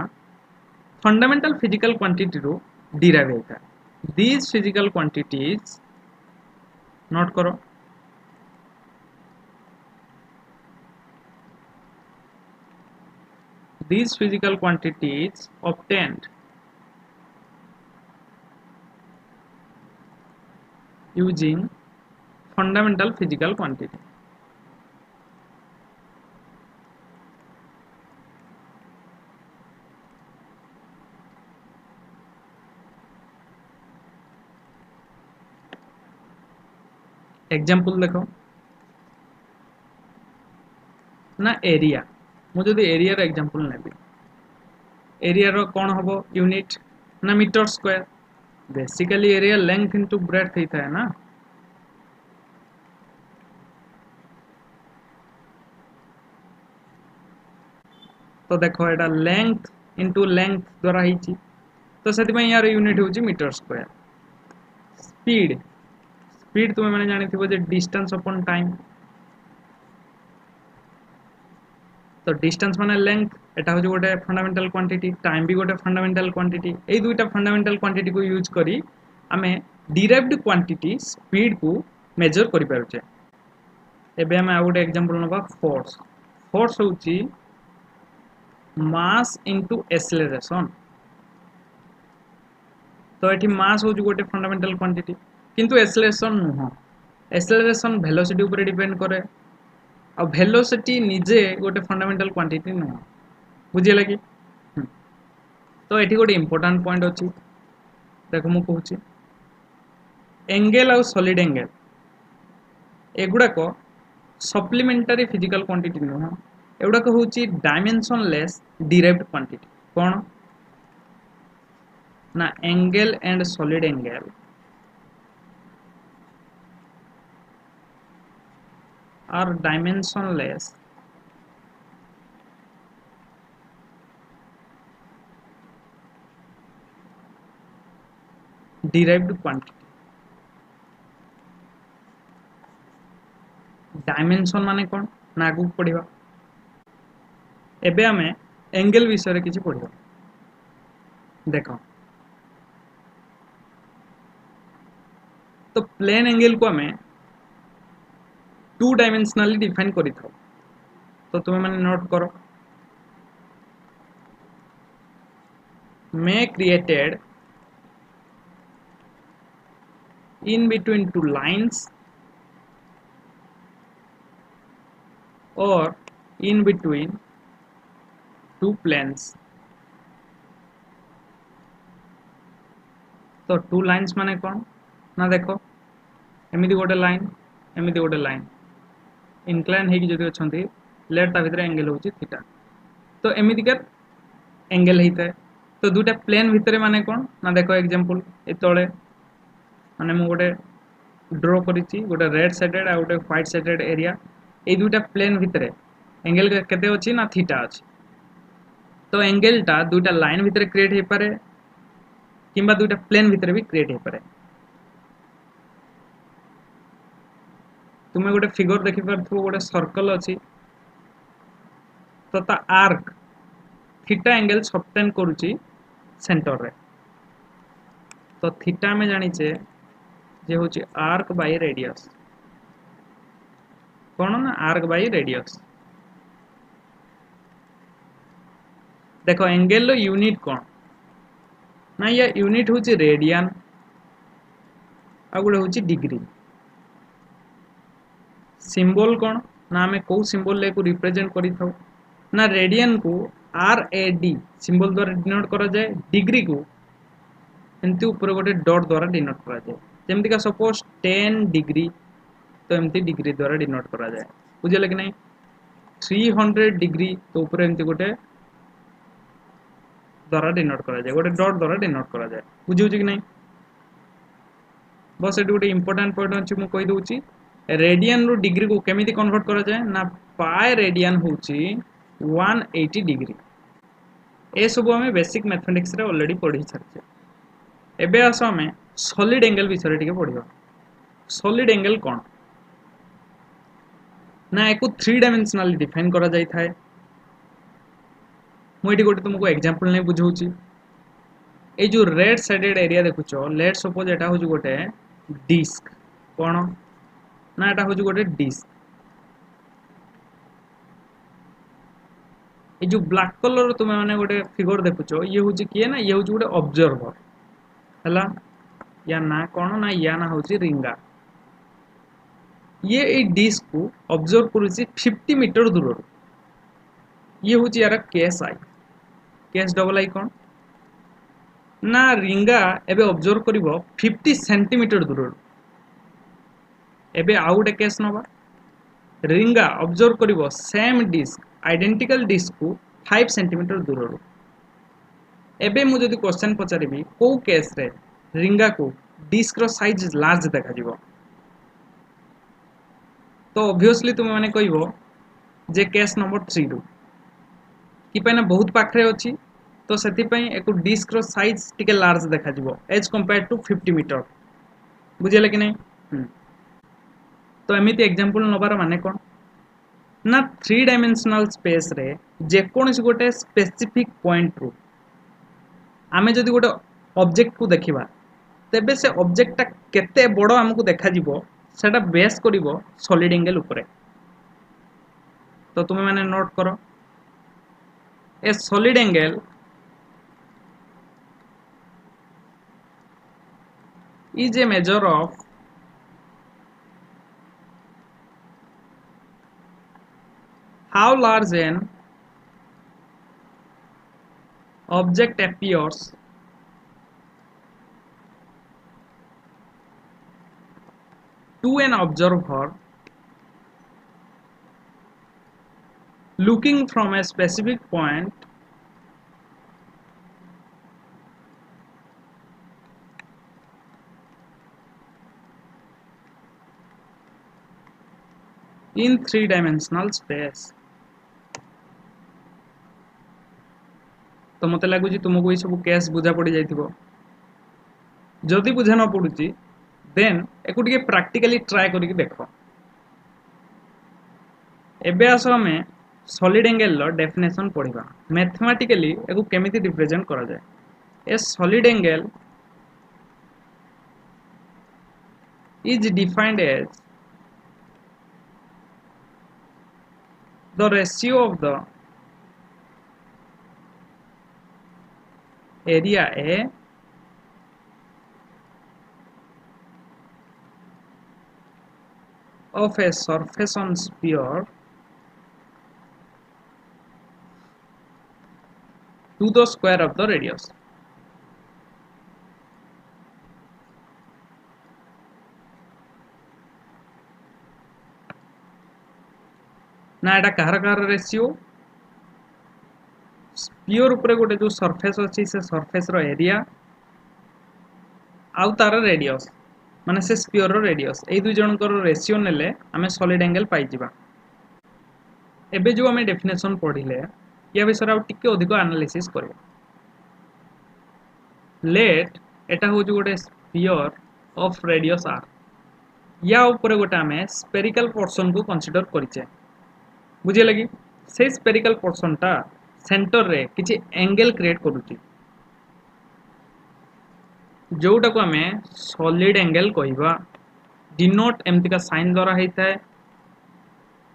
फंडामेंटल फिजिकल क्वांटिटी रो डिराइव होता है। दीज फिजिकल क्वांटिटीज नोट करो these physical quantities obtained using fundamental physical quantity। Example देखो ना एरिया मुझे एरिया रो एग्जांपल नेबी एरिया रो कौन हबो यूनिट ना metre square. Basically area length into breadth ही था ना। तो देखो एटा लेंथ इनटू लेंथ द्वारा ही तो सेति में यार यूनिट होची मीटर स्क्वायर। स्पीड स्पीड तुम मैंने जानी थी डिस्टेंस अपॉन टाइम तो डिस्टेंस माने लेंथ एटा होची गोटे फंडामेंटल क्वांटिटी टाइम भी गोटे फंडामेंटल क्वांटिटी ए दुईटा फंडामेंटल क्वांटिटी को यूज करी आमे डिराइव्ड क्वांटिटी स्पीड को मेजर करि पारुचे। एबे आमे आ गोटे एग्जांपल नबा फोर्स। फोर्स होची मास इनटू एक्सेलरेशन तो एठी मास होची गोटे फंडामेंटल क्वांटिटी किंतु एक्सेलरेशन नुह। एक्सेलरेशन वेलोसिटी ऊपर डिपेंड करे आ वेलोसिटी निजे गोटे फंडामेंटल क्वांटिटी नुह बुझे लगी। तो एठी गोटे इंपोर्टेंट पॉइंट अछि देखो मु कहूची एंगल और सॉलिड एंगल एगुडा को सप्लीमेंटरी फिजिकल क्वांटिटी नुह एगुडा को होची डायमेंशनलेस डिराइव्ड क्वांटिटी। कौन ना angle and solid angle are dimensionless derived quantity। Dimension माने कौन ना आगु पढ़िबा एबे आमे एंगल विषय किसी पढ़िबा देखो तो प्लेन एंगल को आमे 2 डायमेंशनली डिफाइन करि थाओ तो तुम मैंने नोट करो may created in between 2 lines or in between 2 planes तो 2 लाइन्स माने कौन ना देखो एमिति गोटे लाइन एमिति गोटे लाइन इनक्लाइन हेकी जदि अछंती लेफ्ट ता भितर एंगल होची थीटा तो एमिति कर एंगल हेइते तो दुटा प्लेन भितर माने कौन ना देखो एग्जांपल ए तळे माने मु गोटे ड्रॉ करिछि गोटे रेड साइडेड आ गोटे व्हाइट साइडेड एरिया ए दुटा प्लेन भितर एंगल केते अछि ना थीटा अछि तो एंगल ता दुटा लाइन भितर क्रिएट हे पारे किंबा दुटा प्लेन भितर भी क्रिएट हे पारे तुमे गोटे फिगर देखि परथु गोटे सर्कल अछि तो ता आर्क थीटा एंगल सबटेन करूची सेंटर रे तो थीटा में जानी चे जे होची आर्क बाय रेडियस कौन ना आर्क बाय रेडियस देखो एंगल लो यूनिट कौन ना या यूनिट होची रेडियन आ गुडे होची डिग्री सिंबल कौन ना हमें को सिंबल ले को रिप्रेजेंट करी थाओ ना रेडियन को RAD सिंबल द्वारा डिनोट करा जाए डिग्री को एमती ऊपर गोटे डॉट द्वारा डिनोट करा जाए जेमती का सपोज 10 डिग्री तो एमती डिग्री द्वारा डिनोट करा जाए बुझले कि नहीं 300 डिग्री तो ऊपर एमती गोटे द्वारा डिनोट करा जाए गोटे डॉट द्वारा डिनोट करा जाए बुझी कि नहीं बस एटी गोटे इंपोर्टेंट पॉइंट अछि मु कहि दोछि रेडियन रो डिग्री को केमिति कन्वर्ट करा जाए ना पाई रेडियन होछि 180 डिग्री ए सब हमें बेसिक मैथमेटिक्स रे ऑलरेडी पढ़ी छारछे एबे आसो हमें सॉलिड एंगल विषय टिके पढ़िबा सॉलिड एंगल कोन ना एको 3 डायमेंशनली डिफाइन करा जाय थाए मु एटी गोटे तुमको एग्जांपल नै बुझौची ए जो रेड साइडेड एरिया देखुचो लेट सपोज एटा होजु गोटे डिस्क कोन ना एटा होजु गोटे डिस्क ये जो ब्लैक कलर तुम मैंने गोटे फिगर देखुचो ये हूँ किए ना ये हूँ गोटे ऑब्जर्वर है या ना कौन ना या ना हूँ रिंगा ये डिस्क को ऑब्जर्व करुच्ची 50 मीटर दूर ये हूँ यार केस आई केस डबल आई कौन ना रिंगा एबे ऑब्जर्व करिवो 50 सेंटीमीटर दूर एबे आउ गोटे केस नबा रिंगा ऑब्जर्व करिवो सेम डिस्क आइडेंटिकल डिस्क को 5 सेंटीमीटर दूर एबे मु जदि क्वेश्चन पचारिबी को केस रे रिंगा को डिस्क रो साइज लार्ज देखा जिवो तो ऑब्वियसली तुम माने कहबो जे केस नंबर 3 रू कि पैना बहुत पाखरे अछि तो सेति पई एको डिस्क रो साइज टिके लार्ज देखा जिवो एज कंपेयर टू 50 मीटर बुझिले कि नहीं तो एमिति एग्जांपल नबार माने कोन ना 3 डायमेंशनल स्पेस रे जे कोनसी गोटे स्पेसिफिक पॉइंट रू आमे जदि गोटे ऑब्जेक्ट को देखिबा तेबे से ऑब्जेक्ट ता केते बडो हमकु देखा जिवो सेटा बेस करिवो सॉलिड एंगल ऊपर तो तुम माने नोट करो ए solid angle is a measure of how large an object appears to an observer looking from a specific point in 3-dimensional space तो मत लगुच तुमको ये सब केस बुझा पड़ जाइथिबो जदि बुझा न पड़ुची देन एको टिके प्रैक्टिकली ट्राई करके देखो एबे आसो हमें सॉलिड एंगल रो डेफिनेशन पढ़िबा मैथमेटिकली एगु केमिति रिप्रेजेंट करा जाय ए solid angle is defined as the ratio of the area A of a surface on sphere to the square of the radius. ना एटा कहार कहार रेशियो स्पीयर ऊपर गोटे जो सरफेस अच्छी से सरफेस रो area आउ तार रेडियस माने से स्पीयर रो रेडियस ए दुई जन कर रेशियो नेले आमे सॉलिड एंगल पाई जिबा एबे जो आमे डेफिनेशन पढिले या विषय आउ टिके अधिक एनालिसिस करबा लेट एटा हो जो गोटे स्पीयर ऑफ रेडियस आर या ऊपर गोटे आमे स्फेरिकल पोर्शन को कंसीडर करिचे बुझे लगी से स्फेरिकल पोर्शन टा सेंटर रे किछि एंगल क्रिएट करूची जोटा को हमें सॉलिड एंगल कहबा डिनोट एमती का साइन द्वारा होता है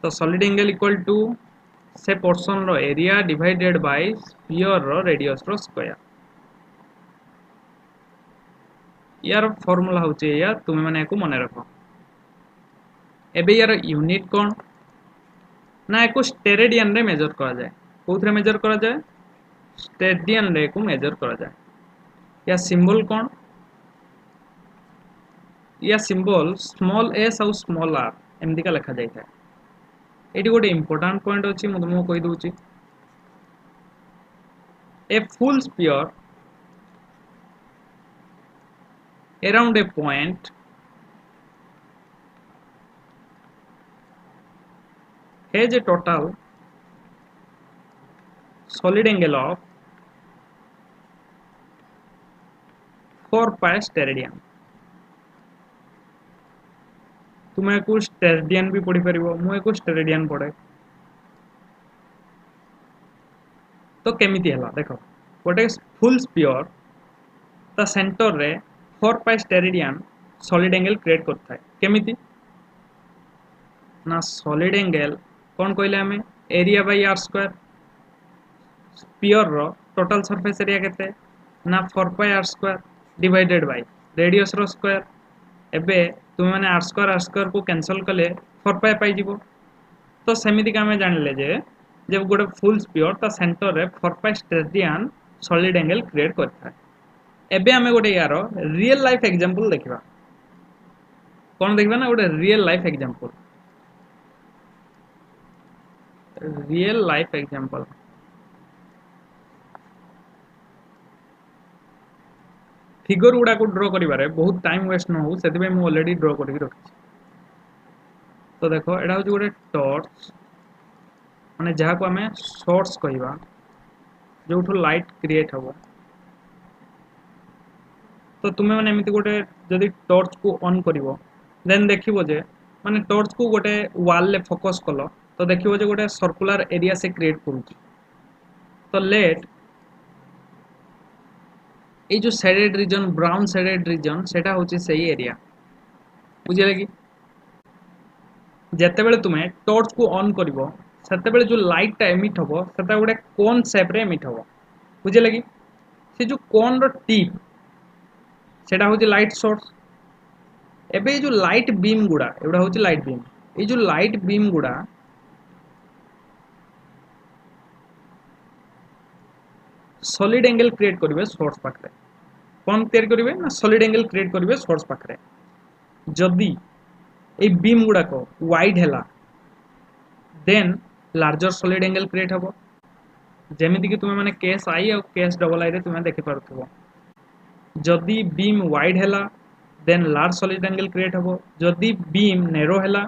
तो सॉलिड एंगल इक्वल टू से पोर्शन रो एरिया डिवाइडेड बाय स्फीयर रो रेडियस रो स्क्वायर यार फार्मूला होचे या तुम माने को मने रखो एबे यार यूनिट कोन ना एको स्टेरेडियन रे मेजर करा जाए कोथरे मेजर करा जाए स्टेरेडियन रे को मेजर करा जाए या सिंबल कोन या सिंबल स्मॉल एस और स्मॉल आर एमती का लिखा जाए ये गोटे इंपोर्टेंट पॉइंट अच्छी मुझे तुमको कही दूची a full sphere around a point has a total solid angle of 4 pi steradian तुम्हें को स्टेरेडियन भी पढ़ी परिबो मुए को स्टेरेडियन पढ़े तो केमिति हला देखो गोटे फुल स्पीयर ता सेंटर रे 4 pi steradian solid angle create करता है केमिति ना सॉलिड एंगल कौन कहले हमें area by R square sphere रो टोटल सरफेस एरिया केते ना 4 pi R square divided by radius रो स्क्वायर एबे तुम माने आर स्क्वायर को कैंसिल कले 4 pi पाई जीवो तो सेमिति का हमें जान ले जे जब गोटे फुल स्पीयर ता सेंटर रे 4 pi steradian solid angle create करता है एबे हमें गोटे यार रियल लाइफ एग्जांपल देखिबा कौन देखिबा ना गोटे real life example real life example figure गुड़ा को ड्रॉ करिबारे बहुत टाइम वेस्ट न हो सेति में मु ऑलरेडी ड्रॉ करके रखी तो देखो एडा हो गोटे टॉर्च माने जहा को हमें सोर्स कहबा जोठो लाइट क्रिएट हबो तो तुमे माने एमिति गोटे जदि टॉर्च को ऑन करिवो देन देखिवो जे माने टॉर्च को गोटे वॉल ले फोकस कलो तो देखिवो जे गोटे सर्कुलर एरिया से क्रिएट करूची तो लेट ये जो shaded region brown shaded region सेटा होची सही एरिया बुझे लगी जते बेले तुमे टॉर्च को ऑन करिवो सेते बेले जो लाइट टा एमिट हबो सेटा गोटे कोन शेप रे एमिट हबो बुझे लगी से जो कोन रो टिप सेटा होची लाइट सोर्स एबे ये जो लाइट बीम गुडा एबडा होची लाइट बीम ये जो लाइट बीम गुडा सॉलिड एंगल क्रिएट करिवे सोर्स पाखरे कोन तैयार करिवे ना सॉलिड एंगल क्रिएट करिवे सोर्स पाखरे जदी ए बीम गुडा को वाइड हैला then larger solid angle create हबो जेमिति कि तुमे माने केस आई और केस डबल आई रे तुमे देखि पारथबो जदी बीम वाइड हैला then large solid angle create हबो जदी बीम नैरो हैला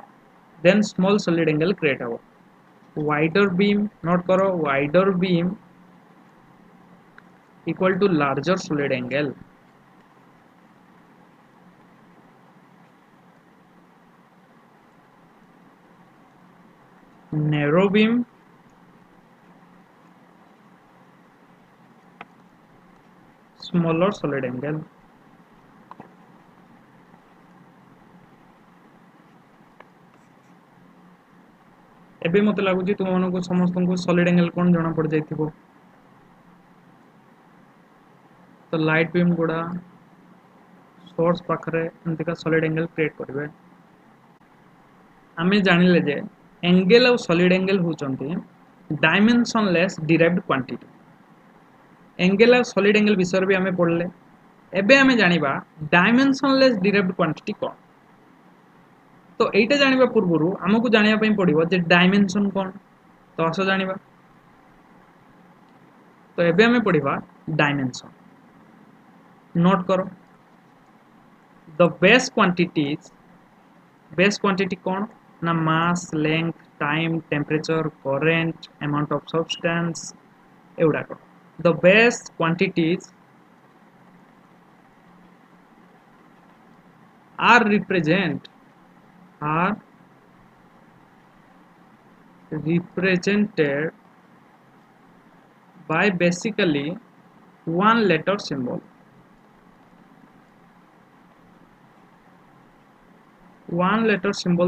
then small solid angle create हबो वाइडर बीम नोट करो wider beam equal to larger solid angle narrow beam smaller solid angle. एबे मत लगुच तुम मन को समस्त को सॉलिड एंगल कौन जना पड़ जाइथिबो तो लाइट बीम गुड़ा सोर्स पाखरे एंतिका सॉलिड एंगल क्रिएट करिवे आमे जानिले जे एंगल और सॉलिड एंगल होचंती डायमेंशनलेस डिराइव्ड क्वांटिटी एंगल और सॉलिड एंगल विषय भी आमे पढ़ले एबे आमे जानिबा डायमेंशनलेस डिराइव्ड क्वांटिटी कौन तो एटा जानिबा पूर्वरु हमकु जानिया पई पड़िबो जे डायमेंशन कौन तो आसो जानिबा तो एबे आमे पढ़िबा डायमेंशन नोट करो द बेस क्वांटिटी कौन ना mass length time temperature current amount of substance एवडा को the base quantities are represented by basically one letter symbol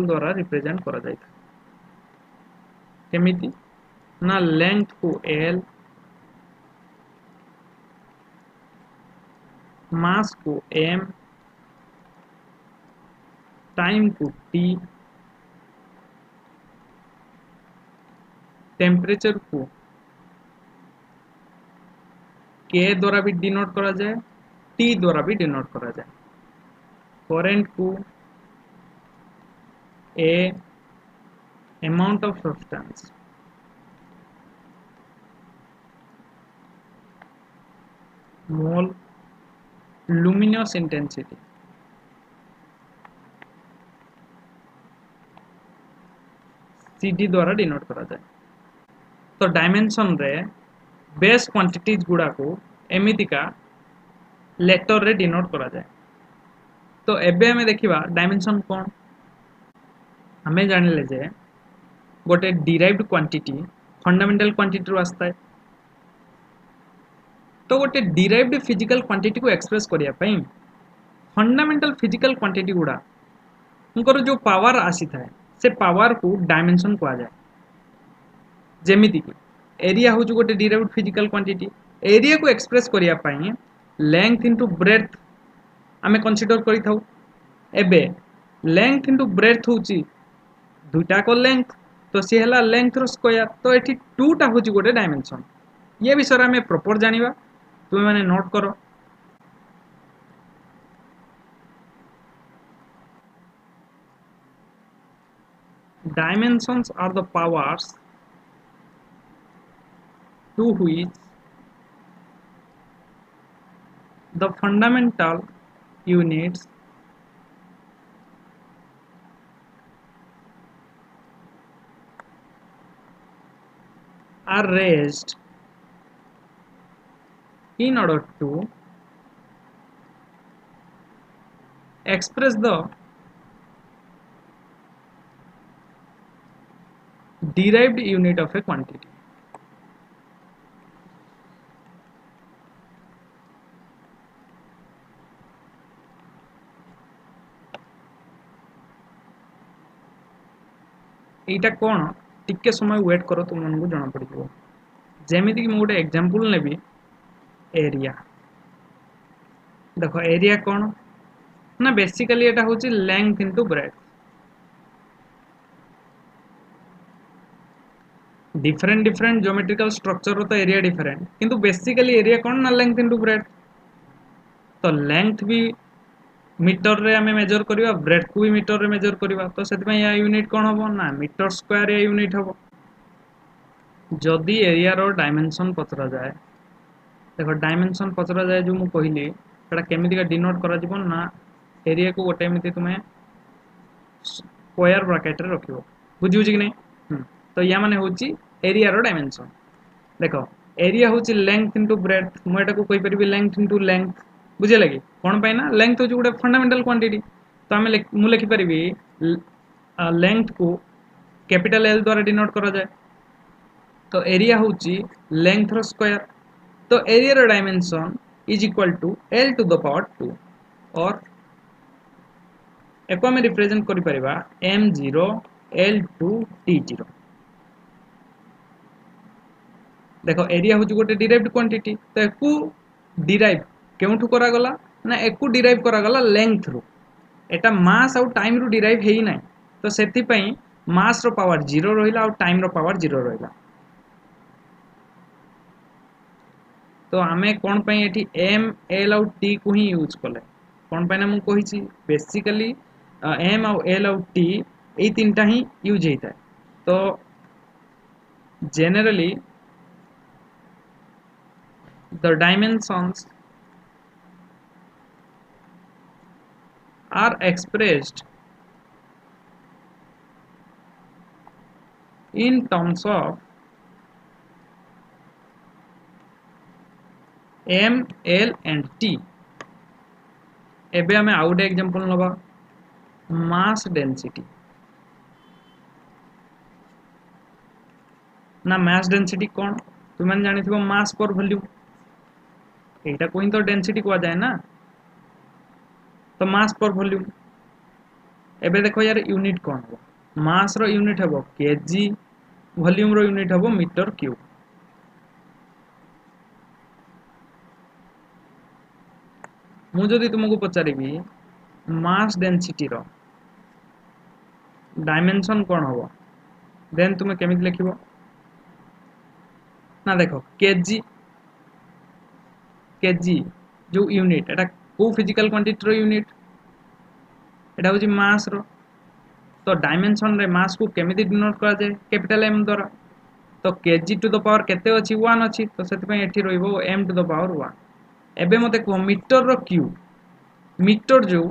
द्वारा रिप्रेजेंट करा जाए केमिति ना लेंथ को L मास को M टाइम को T टेम्परेचर को K द्वारा भी डिनोट करा जाए T द्वारा भी डिनोट करा जाए करेंट को A amount of substance mole luminous intensity CD द्वारा डिनोट करा जाए तो डायमेंशन रे बेस क्वांटिटीज गुड़ा को एमितिका लेटर रे डिनोट करा जाए तो एबे हमें देखिबा डायमेंशन कौन हमें जानिले जे गोटे डिराइव्ड क्वांटिटी फंडामेंटल क्वांटिटी रो आस्ता है तो गोटे डिराइव्ड फिजिकल क्वांटिटी को एक्सप्रेस करिया पई फंडामेंटल फिजिकल क्वांटिटी गुड़ा उनकर जो पावर आसी थाए से पावर को डायमेंशन कहा जाए जेमिति कि एरिया हो जो गोटे डिराइव्ड फिजिकल क्वांटिटी एरिया को एक्सप्रेस करिया पई लेंथ इनटू ब्रेथ आमे कंसीडर करि थाउ एबे लेंथ इनटू ब्रेथ होची दुटा को लेंथ तो सी हला लेंथ रो स्क्वायर तो एठी 2 टा होची गोटे डायमेंशन ये विषय में प्रॉपर जानिबा तुम माने नोट करो dimensions are the powers to which the fundamental units are raised in order to express the derived unit of a quantity. एटा कौन टिके समय वेट करो तुम मन को जाना पड़ो जेमिति कि मु गोटे एग्जांपल नेबी एरिया देखो एरिया कौन ना बेसिकली एटा होची length into breadth different geometrical structure रो तो एरिया डिफरेंट किंतु बेसिकली एरिया कौन ना लेंथ इनटू ब्रेथ तो लेंथ भी मीटर रे हमें मेजर करिवा ब्रेथ को भी मीटर रे मेजर करिवा तो सेति में या यूनिट कौन होबो ना मीटर स्क्वायर या यूनिट होबो जदी एरिया रो डायमेंशन पचरा जाए देखो डायमेंशन पचरा जाए जो मु कहली एटा केमिति का डिनोट करा जिवो ना एरिया को गोटे एमिति तुमे स्क्वायर ब्रैकेट रे रखिबो बुझिउ कि नहीं तो या माने होची एरिया रो डायमेंशन देखो एरिया होची लेंथ इनटू ब्रेथ मु एटा को कहि परिबी लेंथ इनटू लेंथ बुझे लगी कौन पाई ना लेंथ होची गोटे फंडामेंटल क्वांटिटी तो आमे मु लिखि परिबी लेंथ को कैपिटल एल द्वारा डिनोट करा जाए तो एरिया होची लेंथ रो स्क्वायर तो एरिया रो dimension is equal to L to the power 2 और एको आमे रिप्रेजेंट करि परिबा m0 l2 t0। देखो एरिया हूँ गोटे डिराइव्ड क्वांटिटी तो एको डिराइव केउठु करा गला ना एको डिराइव करा गला लेंथ रू एटा मास आउ टाइम रू डिराइव हेई नै तो सेति पई मास रो पावर 0 रहिला आउ टाइम रो पावर 0 रहिला। तो आमे कोन पई एठी m l आउ t को ही यूज कले कोन पई ना मु कहि छी बेसिकली m आउ l आउ t ए तीनटा ही यूज हेता तो generally the dimensions are expressed in terms of m l and t। एबे हमें आउट एग्जांपल नबा मास डेंसिटी ना मास डेंसिटी कौन तुम जानी थो मास पर वॉल्यूम एटा कोई तो डेंसिटी को जाए ना तो मास पर वॉल्यूम। एबे देखो यार यूनिट कौन हो मास रो यूनिट हबो केजी वॉल्यूम रो यूनिट हबो मीटर क्यूब। मु जदि तुमको पचारिबी मास डेंसिटी रो डायमेंशन कौन हबो देन तुम केमिति लिखिबो ना देखो केजी केजी जो यूनिट एटा को फिजिकल क्वांटिटी रो यूनिट एटा होची मास रो तो डायमेंशन रे मास को केमिति डिनोट करा जाय कैपिटल एम द्वारा तो केजी टू द पावर केते अछि 1 अछि तो सेति पई एठी रहिबो m टू द पावर 1। एबे मते को मीटर रो क्यूब मीटर जो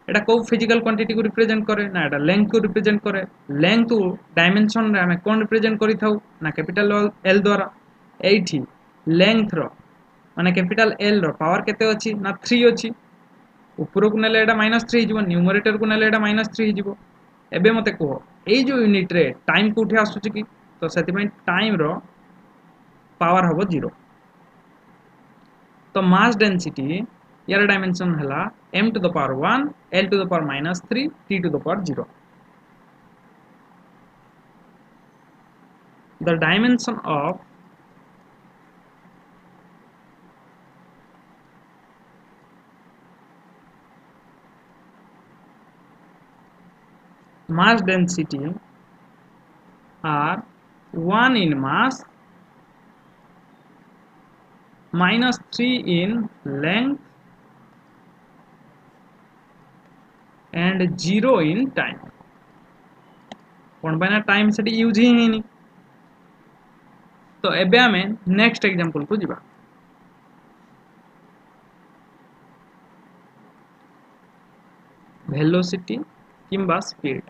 एटा को फिजिकल क्वांटिटी को रिप्रेजेंट करे ना एटा लेंथ को रिप्रेजेंट करे लेंथ को डायमेंशन रे हमें कोन रिप्रेजेंट करि थाउ ना कैपिटल एल द्वारा एठी लेंथ रो माने कैपिटल एल रो पावर केते अछि ना 3 अछि ऊपर को नेले एटा -3 हिजबो न्यूमरेटर को नेले एटा -3 हिजबो। एबे मते को ए जो यूनिट रे टाइम को उठे आसुची कि तो सेति में टाइम रो पावर हबो 0 तो मास डेंसिटी यार डायमेंशन हला m to the power 1 l to the power -3 t to the power 0। the dimension of mass density are 1 in mass -3 in length and 0 in time कोन बायना टाइम सेटी use ही नहीं तो एबे हमें नेक्स्ट एग्जांपल को जिबा वेलोसिटी किंबा speed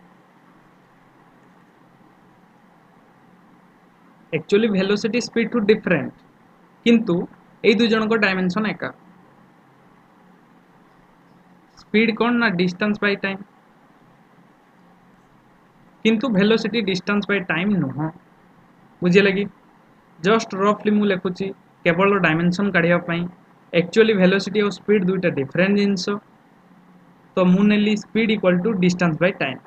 actually velocity speed two different किंतु ए दु जन को डायमेंशन एका स्पीड कौन ना डिस्टेंस बाय टाइम किंतु वेलोसिटी डिस्टेंस बाय टाइम नुह बुझे लगी जस्ट रफली मु लिखुची केवल डायमेंशन काढिया पई एक्चुअली वेलोसिटी और स्पीड दुईटा डिफरेंट जिंस तो मु नेली speed equal to distance by time.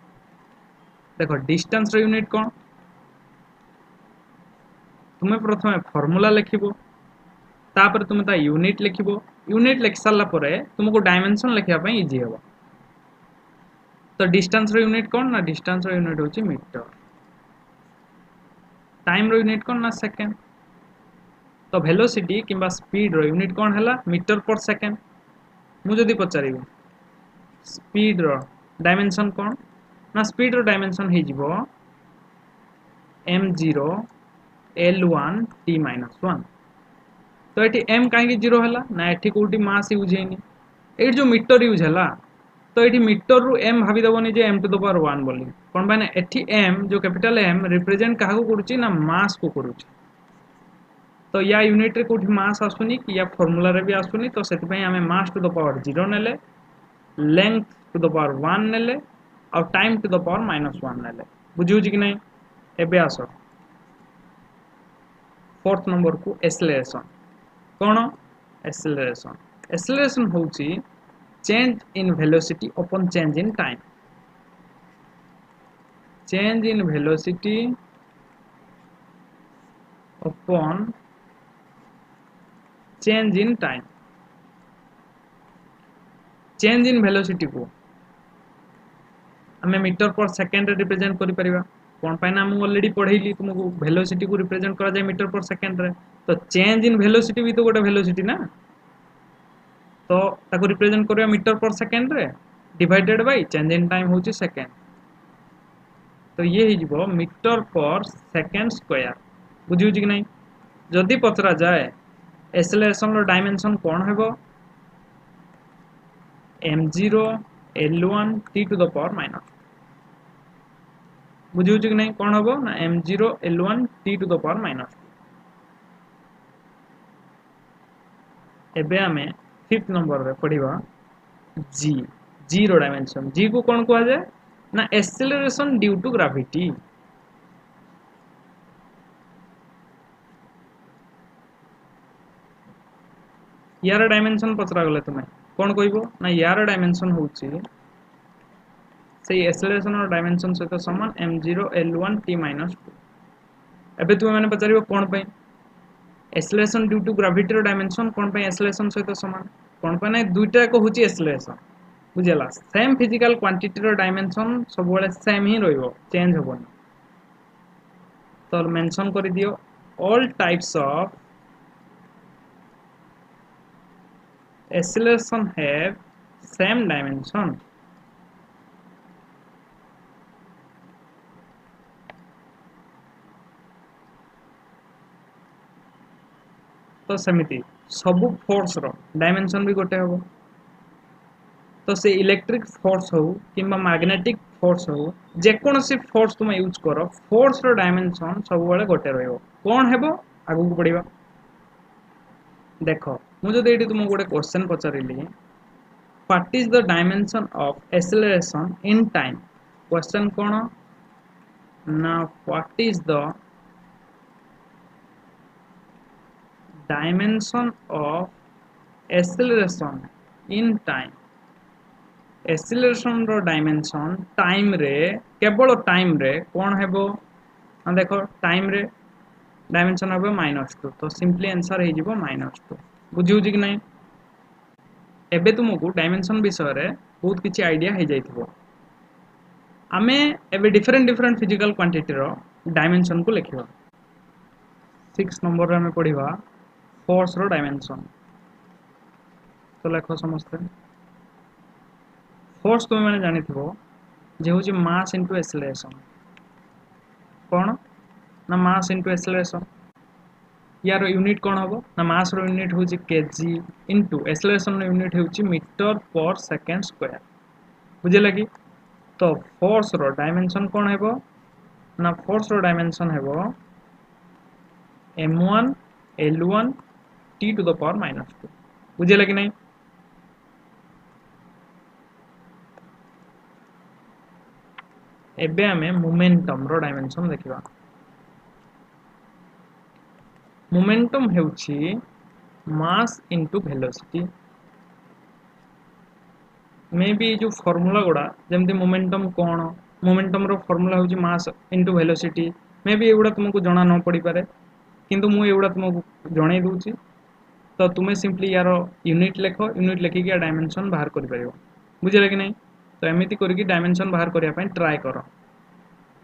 देखो डिस्टेंस रो यूनिट कौन तुम्हें प्रथम फार्मूला लिखिबो तापर तुम ता यूनिट लिखिबो यूनिट लिख सारला परे तुमको डायमेंशन लिखिया पई इजी हेबो तो डिस्टेंस रो यूनिट कौन ना डिस्टेंस रो यूनिट होची मीटर टाइम रो यूनिट कौन ना सेकंड तो वेलोसिटी किंबा स्पीड रो यूनिट कौन हला मीटर पर सेकंड। मु जदी पचारिबो स्पीड रो डायमेंशन कौन ना स्पीड रो डायमेंशन हे जिवो m0 l1 t -1 तो एठी m काहे 0 हला ना एठी कोठी मास यूज हेनी ए जो मीटर यूज हला तो एठी मीटर रु m भाबी दबोनी जे m टू द पावर 1 बोली कोन माने एठी m जो कैपिटल m रिप्रेजेंट काहा को करूची ना मास को करूची तो या यूनिट रे कोठी मास आसुनी कि या फार्मूला रे भी आसुनी तो सेति पई हमें मास टू द पावर 0 नेले लेंथ टू द पावर 1 नेले और टाइम टू द पावर -1 नेले बुझिउची कि नहीं। एबे आसो फोर्थ नंबर को एक्सेलरेशन कौन एक्सेलरेशन एक्सेलरेशन होची change in velocity upon change in time change in velocity upon change in time change in velocity को आम मीटर पर सेकेंड रिप्रेजेंट करि परिबा कौन पाइना हम ऑलरेडी पढ़ेली तुमको वेलोसिटी को रिप्रेजेंट करा जाए मीटर पर सेकेंड रे तो चेंज इन वेलोसिटी भी तो गोटे वेलोसिटी ना तो ताको रिप्रेजेंट करिया मीटर पर सेकेंड रे divided by change in time होची सेकेंड तो ये ही जीवो मीटर पर सेकेंड स्क्वायर बुझी कि नहीं जदि पचरा जाए एक्सेलरेशन रो डायमेंशन कौन हेबो m0 l1 t to the power minus बुझी कि नहीं कौन हेबो ना m0 l1 t to the power minus एबे आमे फिफ्थ नंबर रे पढ़िबा g रो डायमेंशन g को कौन कहा जाए ना एक्सेलरेशन ड्यू टू ग्रेविटी यार डायमेंशन पचरा गले तुम्हें कौन कहबो ना यार डायमेंशन होची से एक्सेलरेशन और डायमेंशन सहित समान m0 l1 t -2 एबे तुम मैंने पचारिबो कौन पे एक्सेलरेशन ड्यू टू ग्रेविटी रो डायमेंशन कौन पे एक्सेलरेशन सहित समान कौन पे ना दुईटा को होची एक्सेलरेशन बुझेला सेम फिजिकल क्वांटिटी रो डायमेंशन सब बेले सेम ही रहइबो चेंज होबोनी तो मेंशन कर दियो all types of acceleration have same dimension तो सेमिति सबु फोर्स रो डायमेंशन भी गोटे हबो तो से इलेक्ट्रिक फोर्स हो किंबा मैग्नेटिक फोर्स हो जे कोनोसी फोर्स तुम यूज करो फोर्स रो डायमेंशन सब बेले गोटे रहइबो कोन हेबो आगु को पड़िबा देखो मुझे देडी तुमको गोटे क्वेश्चन पचारिली what is the dimension of acceleration in time question कौन ना what is the dimension of acceleration in time acceleration रो डायमेंशन टाइम रे केवल टाइम रे कौन हेबो देखो टाइम रे डायमेंशन हेबो -2 तो सिंपली आंसर हे जिवो -2 बुझिउ कि नहीं एबे तुमको डायमेंशन विषय रे बहुत किछि आइडिया हे जाइथिबो आमे एबे डिफरेंट डिफरेंट फिजिकल क्वांटिटी रो डायमेंशन को लिखिबा 6 नंबर रे हमें पढ़िबा फोर्स रो डायमेंशन तो लेखो समझते फोर्स तुम मैंने जानिथिबो जे होची मास इनटू एक्सेलरेशन कोन ना मास इनटू एक्सेलरेशन यार यूनिट कौन हम ना मास रो यूनिट हूँ केजी इंटू एक्सेलरेशन यूनिट हूँ मीटर पर सेकेंड स्क्वायर बुझे लगी तो फोर्स रो डायमेंशन कौन है ना फोर्स रो डायमेंशन है m1 l1 t to the power -2 बुझे लगी नहीं एबे हमें मोमेंटम रो डायमेंशन देखिबा मोमेंटम हेउची mass into velocity may be जो फार्मूला गुड़ा जमती मोमेंटम कौन मोमेंटम रो फार्मूला होची mass into velocity may be एगुड़ा तुमको जना न पड़ी पारे किंतु मु एगुड़ा तुमको जणै दूची तो तुम्हें सिंपली यार यूनिट लेखो यूनिट लेखिक या डायमेंशन बाहर कर परिबो बुझिले कि नहीं तो एमिति करके डायमेंशन बाहर करिया पय ट्राई करो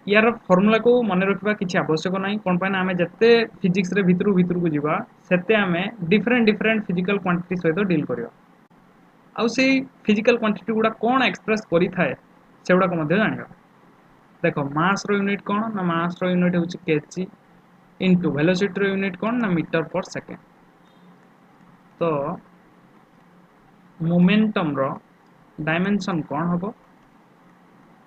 यार फॉर्मूला को मन रखा किसी आवश्यक ना कौन पाए आम जिते फिजिक्स रे भितर भितर को जीवा सेते आम डिफरेंट डिफरेंट फिजिकल क्वांटिटी सहित डील करवा आउ से फिजिकल क्वांटिटी गुड़ा कौन एक्सप्रेस करि थाए से गुड़ा को जानिबा देखो मास रो यूनिट कौन ना मास रो यूनिट होची केजी इनटू वेलोसिटी रो यूनिट कौन ना मीटर पर सेकेंड तो मोमेंटम रो डायमेंशन कौन हबो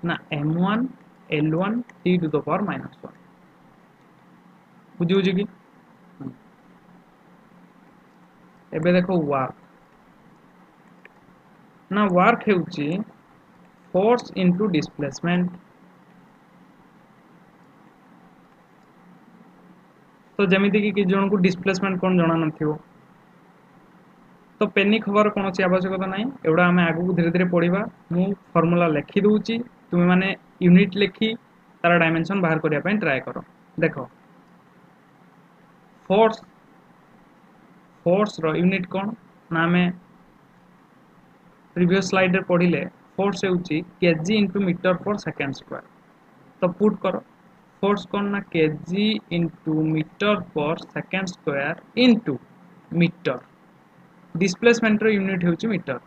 ना m1 l1 t to the power -1 बुझी कि एबे देखो वर्क ना वर्क हेउची फोर्स इनटू डिस्प्लेसमेंट तो जमीती कि जन को डिस्प्लेसमेंट कौन जना नथिबो तो पेनिक हबार कौन आवश्यकता ना एगुड़ा आम आगू धीरे धीरे पढ़ा मु फर्मूला लिखि दूची तुम्हें माने यूनिट लिखि तार डायमेंशन बाहर करने ट्राए कर देख फोर्स फोर्स रो यूनिट कौन ना आम प्रीवियस स्लाइड रे पढ़िले फोर्स होची kg into metre per second square तो पुट कर फोर्स कौन ना kg into metre per second square into metre displacement रो यूनिट होची मीटर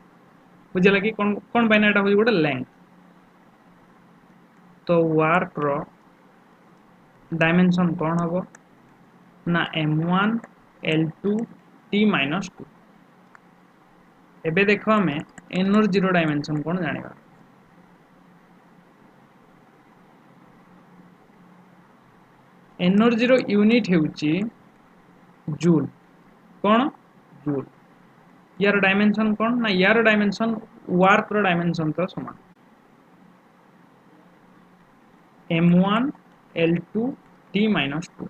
बुझे कि कौन कौन पाइना एटा होची गोटे लेंथ तो वर्क रो डायमेंशन कौन हबो ना m1 l2 t माइनस 2 एबे देखो हमें एनर्जी रो डायमेंशन कौन जानिबा एनर्जी रो यूनिट होची जूल कौन जूल यार डायमेंशन कौन ना यार डायमेंशन वर्क रो डायमेंशन तो समान m1 l2 t माइनस 2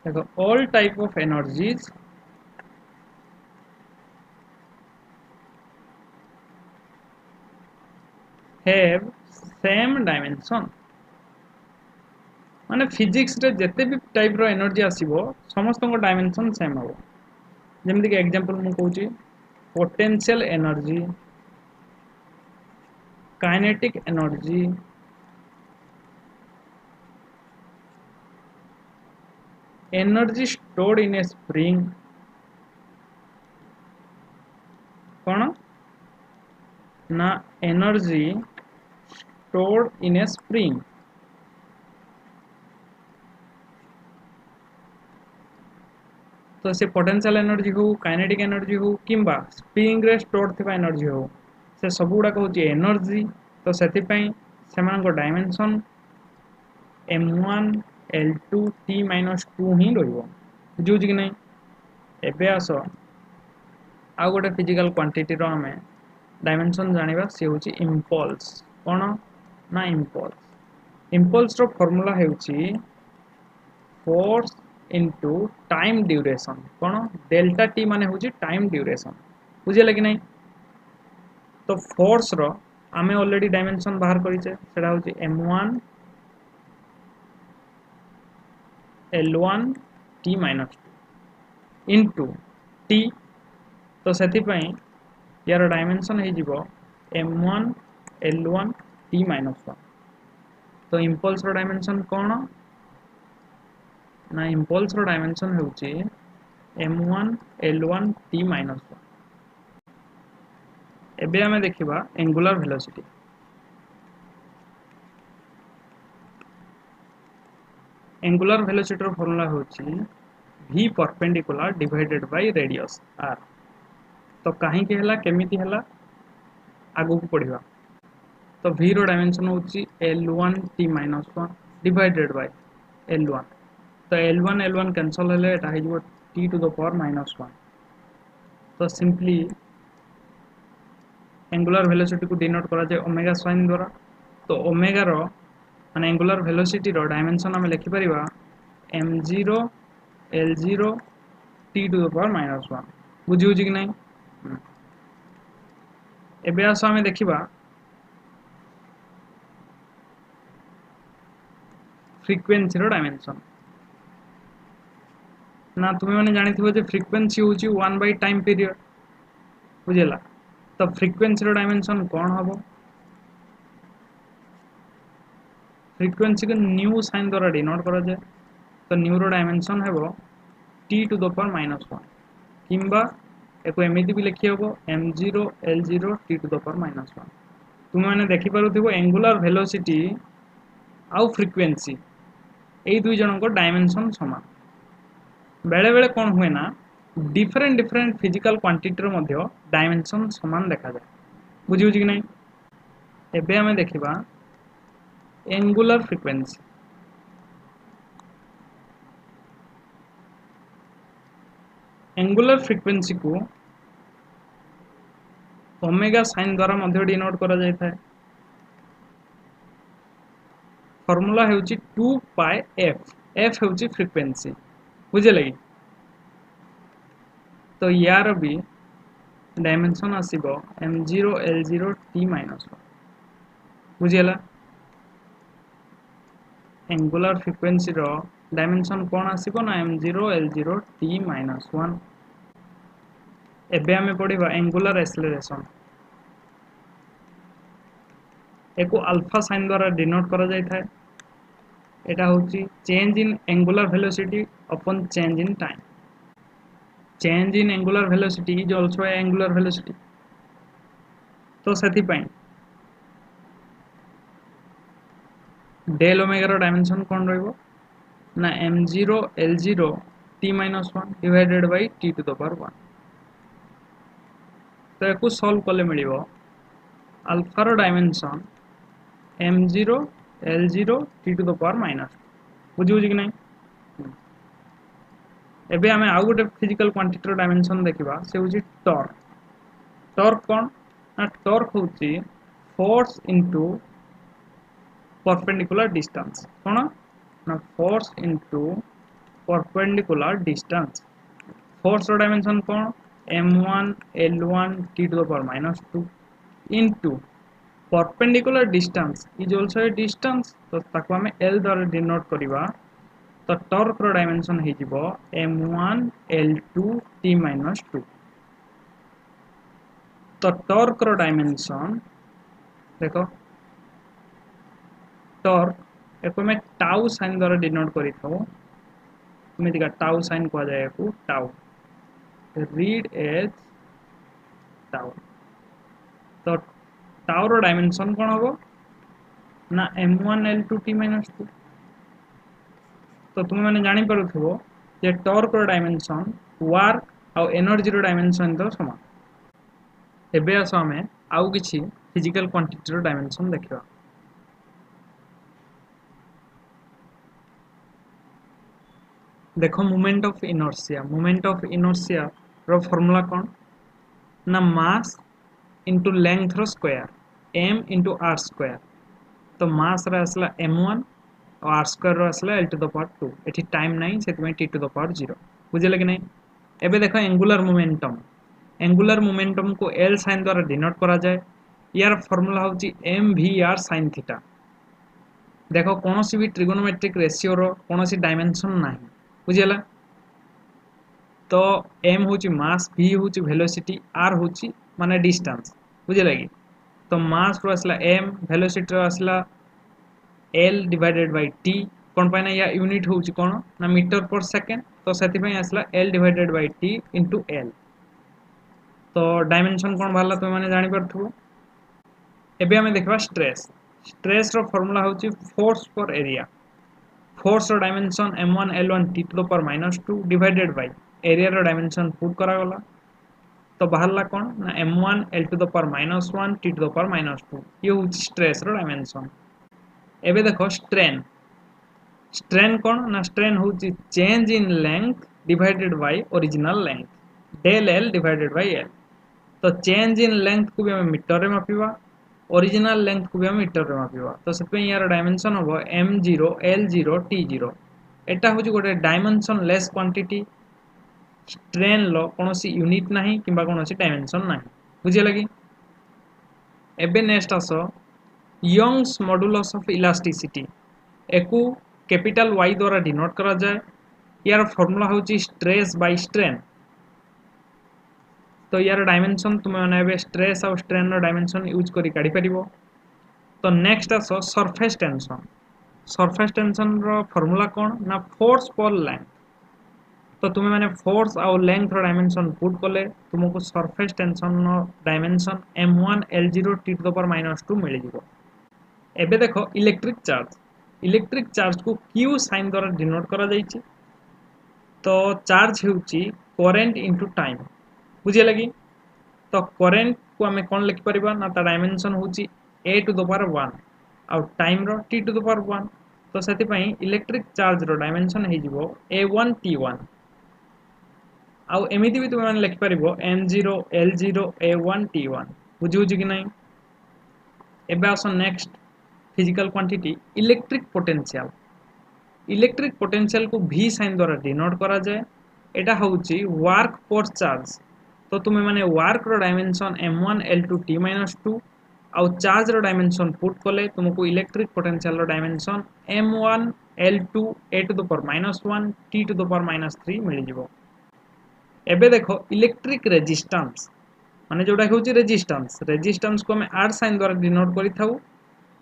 देखो all type of energies have same dimension माने फिजिक्स रे जते भी टाइप रो एनर्जी आसीबो समस्त को डायमेंशन सेम हो जेमति कि एग्जांपल मु कहूची potential energy kinetic energy energy stored in a spring कौन ना energy stored in a spring तो से पोटेंशियल एनर्जी हो काइनेटिक एनर्जी हो किंबा स्प्रिंग रे स्टोर थिबा एनर्जी हो से सब गुडा कहूँ एनर्जी तो से dimension m1 l2 t minus 2 ही रुझे कि नहीं एबे आस आ गोटे फिजिकल क्वांटिटी रो हमें डायमेंशन जानिबा से होची इंपल्स कौन ना इंपल्स इंपल्स रो फार्मूला हेउची फोर्स इंटू टाइम ड्यूरेशन कौन डेल्टा टी माने होची टाइम ड्यूरेशन बुझे कि नहीं तो फोर्स रो आमे ऑलरेडी डायमेंशन बाहर करिचे सेटा होची m1 l1 t minus 2 into t तो सेति पई यार डायमेंशन हे जिवो m1 l1 t माइनस 1 तो इंपल्स रो डायमेंशन कौन ना इंपल्स रो डायमेंशन होची m1 l1 t माइनस 1 एबे हमें देखिबा एंगुलर वेलोसिटी एंगुलर वेलोसिटी रो फार्मूला होची v perpendicular divided by radius r तो कहीं के हला केमिति हला आगु को पढ़िबा तो v रो डायमेंशन होची l1 t minus 1 divided by l1 तो l1 l1 कैंसिल हेले एटा हे जो t to the power minus 1 तो सिंपली एंगुलर वेलोसिटी को डिनोट करा जाए ओमेगा साइन द्वारा तो ओमेगा रो माने एंगुलर वेलोसिटी रो डायमेंशन हम लिखि परिबा m0 l0 t to the power minus 1 बुझिउ कि नहीं एबे आस हमें देखिबा फ्रीक्वेंसी रो डायमेंशन ना तुम्हें माने जानि थिबो जे फ्रीक्वेंसी होची 1 बाय टाइम पीरियड बुझेला तो फ्रीक्वेंसी रो डायमेंशन कौन हबो फ्रीक्वेंसी को न्यू साइन द्वारा डिनोट करा जाए तो न्यू रो डायमेंशन हेबो t to the power minus 1 किंबा एको एमिति भी लिखि हबो m0 l0 t to the power minus 1 तुम माने देखि पारुथिबो एंगुलर वेलोसिटी आउ फ्रीक्वेंसी एई दुई जन को डायमेंशन समान बेले बेले कौन हुए ना डिफरेंट डिफरेंट फिजिकल क्वांटिटी रो मध्य डायमेंशन समान देखा जाए बुझिउ कि नहीं एबे हमें देखिबा एंगुलर फ्रीक्वेंसी एंगुलर फ्रीक्वेंसी को ओमेगा साइन द्वारा मध्य डिनोट करा जाय थाए फार्मूला हेउची 2 पाई f एफ हूँ फ्रिक्वेंसी बुझे कि तो यार भी डायमेंशन आसीबो m0 l0 t माइनस 1 बुझीगला एंगुलर फ्रिक्वेंसी रो डायमेंशन कौन आसीबो ना m0 l0 t माइनस 1 एबे हमें पढ़िबा एंगुलर एक्सेलरेशन एको अल्फा साइन द्वारा डिनोट करा जाय थाए एटा होची change in angular velocity upon change in time change in angular velocity is also angular velocity तो सेथि पई डेल ओमेगा रो डायमेंशन कौन रहइबो ना m0 l0 t minus 1 divided by t to the power 1 तो एको सॉल्व कले मिलिबो alpha row dimension m0 l0 t to the power minus बुझी बुझी कि नहीं एबे हमें आउ गोटे फिजिकल क्वांटिटी रो डायमेंशन देखिबा से होची टॉर्क टॉर्क कौन ना टॉर्क होची फोर्स इनटू परपेंडिकुलर डिस्टेंस कौन ना force into perpendicular distance force रो डायमेंशन कौन m1 l1 t to the power minus 2 into perpendicular distance is also a distance तो ताको हमें l द्वारा डिनोट करिबा तो टॉर्क रो डायमेंशन हे जिवो m1 l2 t minus 2 तो टॉर्क रो डायमेंशन देखो टॉर्क एको में टाउ साइन द्वारा डिनोट करि थो एमितिका टाउ साइन को जाय को टाउ रीड एज टाउ तो टाउ रो डायमेंशन कोन होबो ना m1 l2 t minus 2 तो तुम मैंने जानि पारुथबो जे टॉर्क रो डायमेंशन वर्क आ एनर्जी रो डायमेंशन तो समान एबे आसो हमें आउ किछि फिजिकल क्वांटिटी रो डायमेंशन देखिबा देखो मोमेंट ऑफ इनर्शिया रो फार्मूला कौन ना मास इंटू लेंथ रो square m into r square तो मास रे असला m1 और r स्क्वायर रो असला l टू द पावर 2 एठी टाइम नहीं सेति में t टू द पावर 0 बुझले कि नहीं एबे देखो एंगुलर मोमेंटम को l साइन द्वारा डिनोट करा जाए यार फार्मूला होची mvr sin थीटा देखो कोनोसी भी ट्रिगोनोमेट्रिक रेशियो रो कोनोसी डायमेंशन नाही बुझियला तो m होची मास v होची वेलोसिटी r होची माने डिस्टेंस बुझियला कि तो मास रो असला m वेलोसिटी रो असला l डिवाइडेड बाय t कोन पाइना या यूनिट होची कोन ना मीटर पर सेकंड तो सेति पई असला l divided by t into l तो डायमेंशन कोन भाला तो माने जानि परथबो एबे हमें देखबा स्ट्रेस रो फार्मूला होची फोर्स पर एरिया फोर्स रो dimension m1 l1 t to the power minus 2 divided by area रो डायमेंशन पुट करा गला तो बाहरला कोन ना m1 l to the power minus 1 t to the power minus 2 ये होची स्ट्रेस रो डायमेंशन एबे देखो स्ट्रेन कोन ना स्ट्रेन होची change in length divided by original length del l divided by l तो चेंज इन लेंथ को भी हमें मीटर रे मापिबा ओरिजिनल लेंथ को भी हम मीटर रे मापिबा तो सेपे यार डायमेंशन होबो m0 l0 t0 एटा होची गोटे डायमेंशन लेस क्वांटिटी स्ट्रेन लो कोनोसी यूनिट नाही किबा कोनोसी डायमेंशन नाही बुझिया लगी एबे नेक्स्ट आसो यंग्स मॉडुलस ऑफ इलास्टिसिटी एकु कैपिटल y द्वारा डिनोट करा जाय यार फार्मूला होची स्ट्रेस बाय स्ट्रेन तो यार डायमेंशन तुम माने स्ट्रेस और स्ट्रेन रो डायमेंशन यूज करी काढी परिबो तो नेक्स्ट आसो सरफेस टेंशन रो फार्मूला कोन ना फोर्स पर लेंथ तो तुम माने फोर्स और लेंथ रो डायमेंशन पुट कले तुमको सरफेस टेंशन रो dimension m1 l0 t to the power minus 2 मिल जिवो एबे देखो इलेक्ट्रिक चार्ज को q साइन द्वारा डिनोट करा जायछि तो चार्ज हेउछि करंट इनटू टाइम बुझे लगी तो करंट को हमें कौन लिख परिबा ना ता डायमेंशन होची a टू द पावर 1 और टाइम रो t टू द पावर 1 तो सेति पई इलेक्ट्रिक चार्ज रो डायमेंशन हे जिवो a1 t1 आउ एमिति भी तुम लिख परिबो m0 l0 a1 t1 बुझु कि नहीं एबे आसो next physical quantity electric electric potential को V साइन द्वारा डिनोट करा जाए एटा होउची वर्क पर चार्ज तो तुम्हें माने वर्क रो डायमेंशन m1 l2 t-2 आउ चार्ज रो डायमेंशन पुट कले तुमको इलेक्ट्रिक पोटेंशियल रो dimension m1 l2 a to the power -1 t to the power -3 मिल जिवो। एबे देखो इलेक्ट्रिक रेजिस्टेंस माने जोटा होची रेजिस्टेंस को हम r साइन द्वारा डिनोट करि थाउ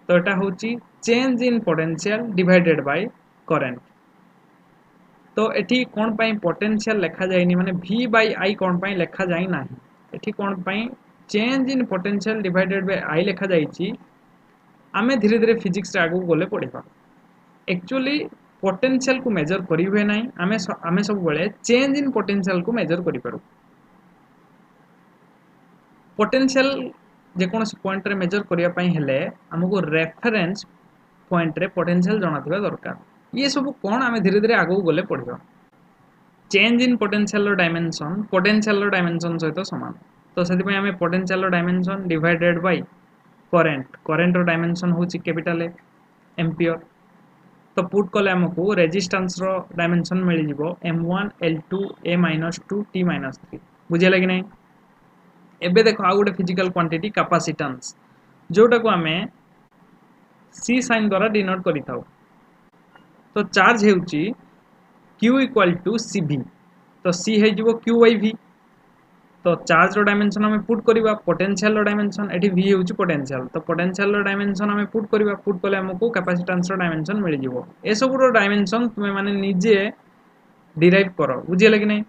तो एटा होची change in potential divided by current. तो एठी कोन पई पोटेंशियल लेखा जायनी माने v बाय i कोन पई लेखा जाय नाही एठी कोन पई change in potential divided by i लेखा जायची आमे धीरे धीरे फिजिक्स रे आगु गोले पढिबा। एक्चुअली पोटेंशियल को मेजर करि हुए नाही आमे सब बेले चेंज इन पोटेंशियल को मेजर करि पारू। पोटेंशियल जे कोनोसी पॉइंट रे मेजर करिया पई हेले हमको रेफरेंस पॉइंट रे पोटेंशियल जणाथिबा दरकार। ये सब कोन आमे धीरे धीरे आगु गोले पढिबा। चेंज इन पोटेंशियल रो डायमेंशन सहित समान तो सेति पई आमे पोटेंशियल रो डायमेंशन डिवाइडेड बाय करंट रो डायमेंशन होची कैपिटल ए एम्पियर तो पुट कले हमको रेजिस्टेंस रो डायमेंशन मिल जिवो m1 l2 a-2 t-3 बुझे लगी नहीं। एबे देखो आ गोटे फिजिकल क्वांटिटी कैपेसिटेंस जोटा को हमें c साइन द्वारा डिनोट करि थाउ तो चार्ज हेउची q = cv तो c हे जिवो q by v तो चार्ज रो डायमेंशन हमें पुट करिबा पोटेंशियल रो डायमेंशन एठी v हेउची पोटेंशियल तो पोटेंशियल रो डायमेंशन हमें पुट करिबा पुट कले हमको कैपेसिटेंस रो डायमेंशन मिल जिवो। ए सब रो डायमेंशन तुमे माने निजे डिराइव करो बुझिए लगी नहीं।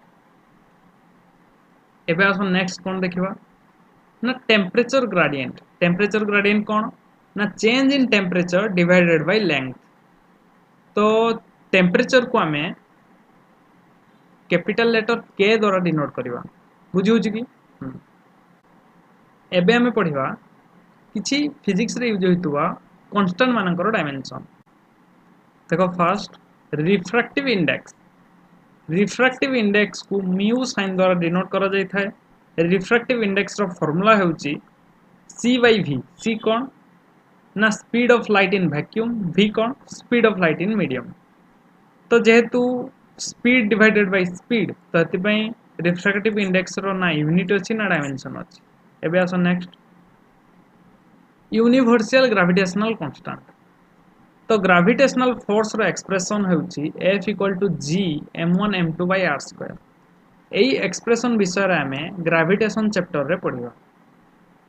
एबे आसो नेक्स्ट कोन देखिबा ना टेम्परेचर ग्रेडिएंट कोन ना change in temperature divided by length तो टेम्परेचर को हमें कैपिटल लेटर k द्वारा डिनोट करिबा बुझियो कि एबे हमें पढ़िबा किछि फिजिक्स रे यूज होइतुवा कांस्टेंट मानकर डायमेंशन। देखो फर्स्ट रिफ्रैक्टिव इंडेक्स को म्यू साइन द्वारा डिनोट करा जाय थाए। रिफ्रैक्टिव इंडेक्स रो फार्मूला हेउची c by v c कोन ना speed of light in vacuum v कोन speed of light in medium तो जेहेतु स्पीड डिवाइडेड बाय स्पीड तो एति पई रिफ्रैक्टिव इंडेक्स रो ना यूनिट अछि ना डायमेंशन अछि। एबे आसो नेक्स्ट यूनिवर्सल ग्रेविटेशनल कांस्टेंट तो ग्रेविटेशनल फोर्स रो एक्सप्रेशन हेउची F = g m1 m2 by r2 एई एक्सप्रेशन विषय रे हमें ग्रेविटेशन चैप्टर रे पढिबा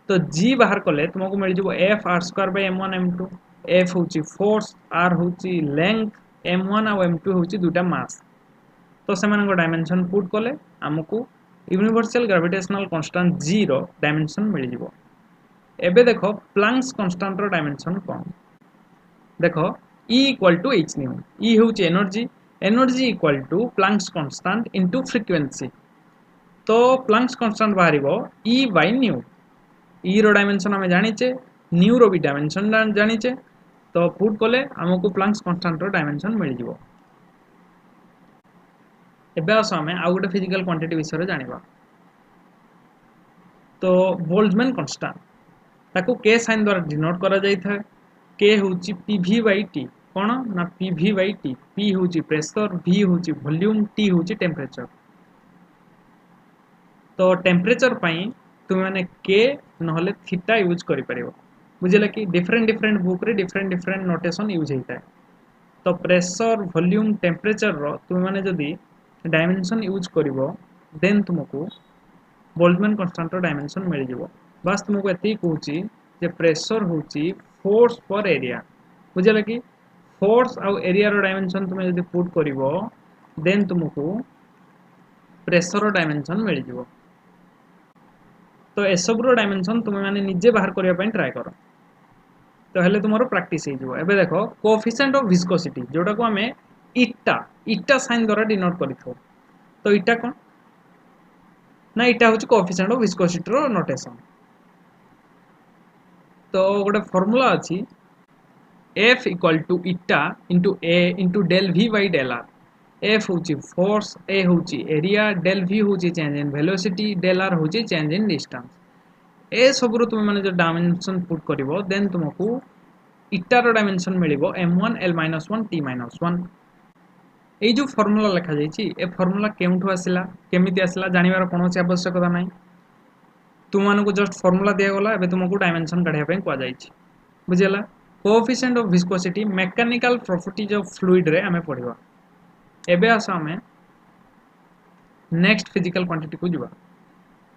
तो g बाहर कले तुमको मिल जिवो F r2 by m1 m2 F होची फोर्स r होची लेंथ m1 और m2 होची दुटा मास तो सेमान को डायमेंशन पुट कले हमको यूनिवर्सल ग्रेविटेशनल कांस्टेंट g रो डायमेंशन मिल जिवो। एबे देखो प्लैंक्स कांस्टेंट रो डायमेंशन कोन देखो E = h न्यू E होची energy = Planck's constant into frequency तो प्लैंक्स कांस्टेंट बाहरिबो E by न्यू E रो डायमेंशन हमें जानिचे न्यू रो भी डायमेंशन जानिचे तो पुट कले हमको प्लैंक्स कांस्टेंट रो डायमेंशन मिल जिवो। एबे आसो हमें आ गोटे फिजिकल क्वांटिटी विषय रे जानिबा तो बोल्ट्जमैन कांस्टेंट ताको k साइन द्वारा डिनोट करा जाय था k होची pv by t कोन ना pv by t p होची प्रेशर v होची वॉल्यूम t होची टेम्परेचर तो टेम्परेचर पई तुम माने k नहले थीटा यूज करि परिबो बुझिला कि डिफरेंट बुक रे डिफरेंट नोटेशन यूज होता है तो प्रेशर वॉल्यूम टेम्परेचर रो तुम माने जदी डायमेंशन यूज करिवो देन तुमको बोल्ट्जमैन कांस्टेंट रो डायमेंशन मिल जिवो। बस तुमको एति कहूची जे प्रेशर होची फोर्स पर एरिया बुझिला कि फोर्स आउ एरिया रो डायमेंशन तुम जदी पुट करिवो देन तुमको प्रेशर रो डायमेंशन मिल जिवो। तो ए सब रो डायमेंशन तुम माने निजे बाहर करिया पई ट्राई करो तो हेले तुमरो प्रैक्टिस हे जिवो। एबे देखो कोएफिशिएंट ऑफ विस्कोसिटी जोटा को हमें इटा साइन द्वारा डिनोट करिथो तो इटा कोन ना इटा होची कोएफिशिएंट ऑफ विस्कोसिटी रो नोटेशन तो गोटे फार्मूला अछि F = इटा * a * del v by del r F होची फोर्स a होची एरिया del v होची change in velocity del r होची चेंज इन डिस्टेंस ए सब रो तुम माने जो डायमेंशन पुट करिवो देन तुमको इटा रो डायमेंशन मिलिबो m1 l - 1 t - 1 এই जो फॉर्मूला लिखा जाइए ए फॉर्मूला केउठु आसिला केमिति आसिला जानिबार कोनोसी आवश्यकता नाही तुमको जस्ट फॉर्मूला दिया गला एबे तुमको डायमेंशन काढिया पई को जाइए बुझिला coefficient of viscosity mechanical properties of fluid रे हमें पढिबा एबे आस हमें नेक्स्ट फिजिकल क्वांटिटी को जीवा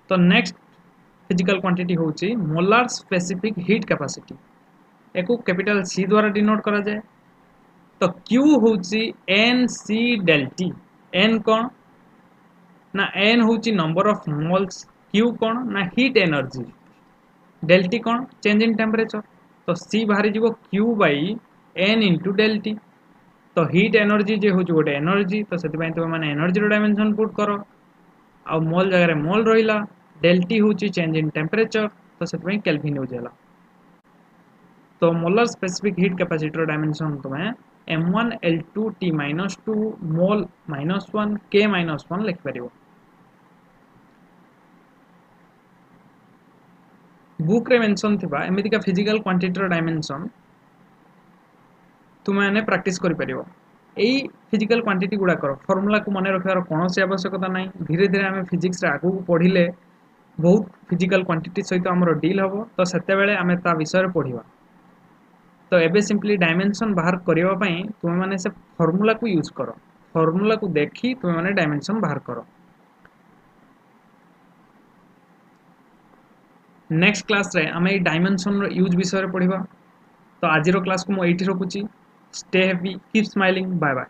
तो नेक्स्ट फिजिकल क्वांटिटी होची मोलार स्पेसिफिक हीट कैपेसिटी एको कैपिटल सी द्वारा डिनोट करा जाए तो Q होची N C del T N कौन ना एन होची नंबर ऑफ मोल्स Q कौन ना हीट एनर्जी डेल टी कौन चेंज इन टेम्परेचर तो सी बाहरी जीवो Q by N into del T तो हीट एनर्जी जे होची गोटे एनर्जी तो सेति पई तुम माने एनर्जी रो डायमेंशन पुट करो आ मोल जगह रे मोल रहिला डेल टी होची चेंज इन टेम्परेचर तो सेति पई केल्विन हो जाला तो मोलर स्पेसिफिक हीट कैपेसिटी रो डायमेंशन तुम्हें m1 l2 t minus 2 मोल minus 1 k minus 1 लिख परिवो बुक रे मेंशन थिबा एमिति का फिजिकल क्वांटिटी रो डायमेंशन तुम मैंने प्रैक्टिस करि परिवो एई फिजिकल क्वांटिटी गुडा करो फार्मूला को मने रखिबार कोनोसी आवश्यकता नाही धीरे धीरे हमें फिजिक्स रे आगु पढिले बहुत फिजिकल क्वांटिटी सहित हमरो डील हबो तो सेते बेले हमें ता विषय रे पढिबा तो एबे सिंपली डायमेंशन बाहर करिवा पई तुम माने से फार्मूला को यूज करो फार्मूला को देखी तुम माने डायमेंशन बाहर करो नेक्स्ट क्लास रे हमें डायमेंशन रो यूज विषय रे पढिबा तो आज रो क्लास को मो एठी रखुची stay happy keep smiling bye bye.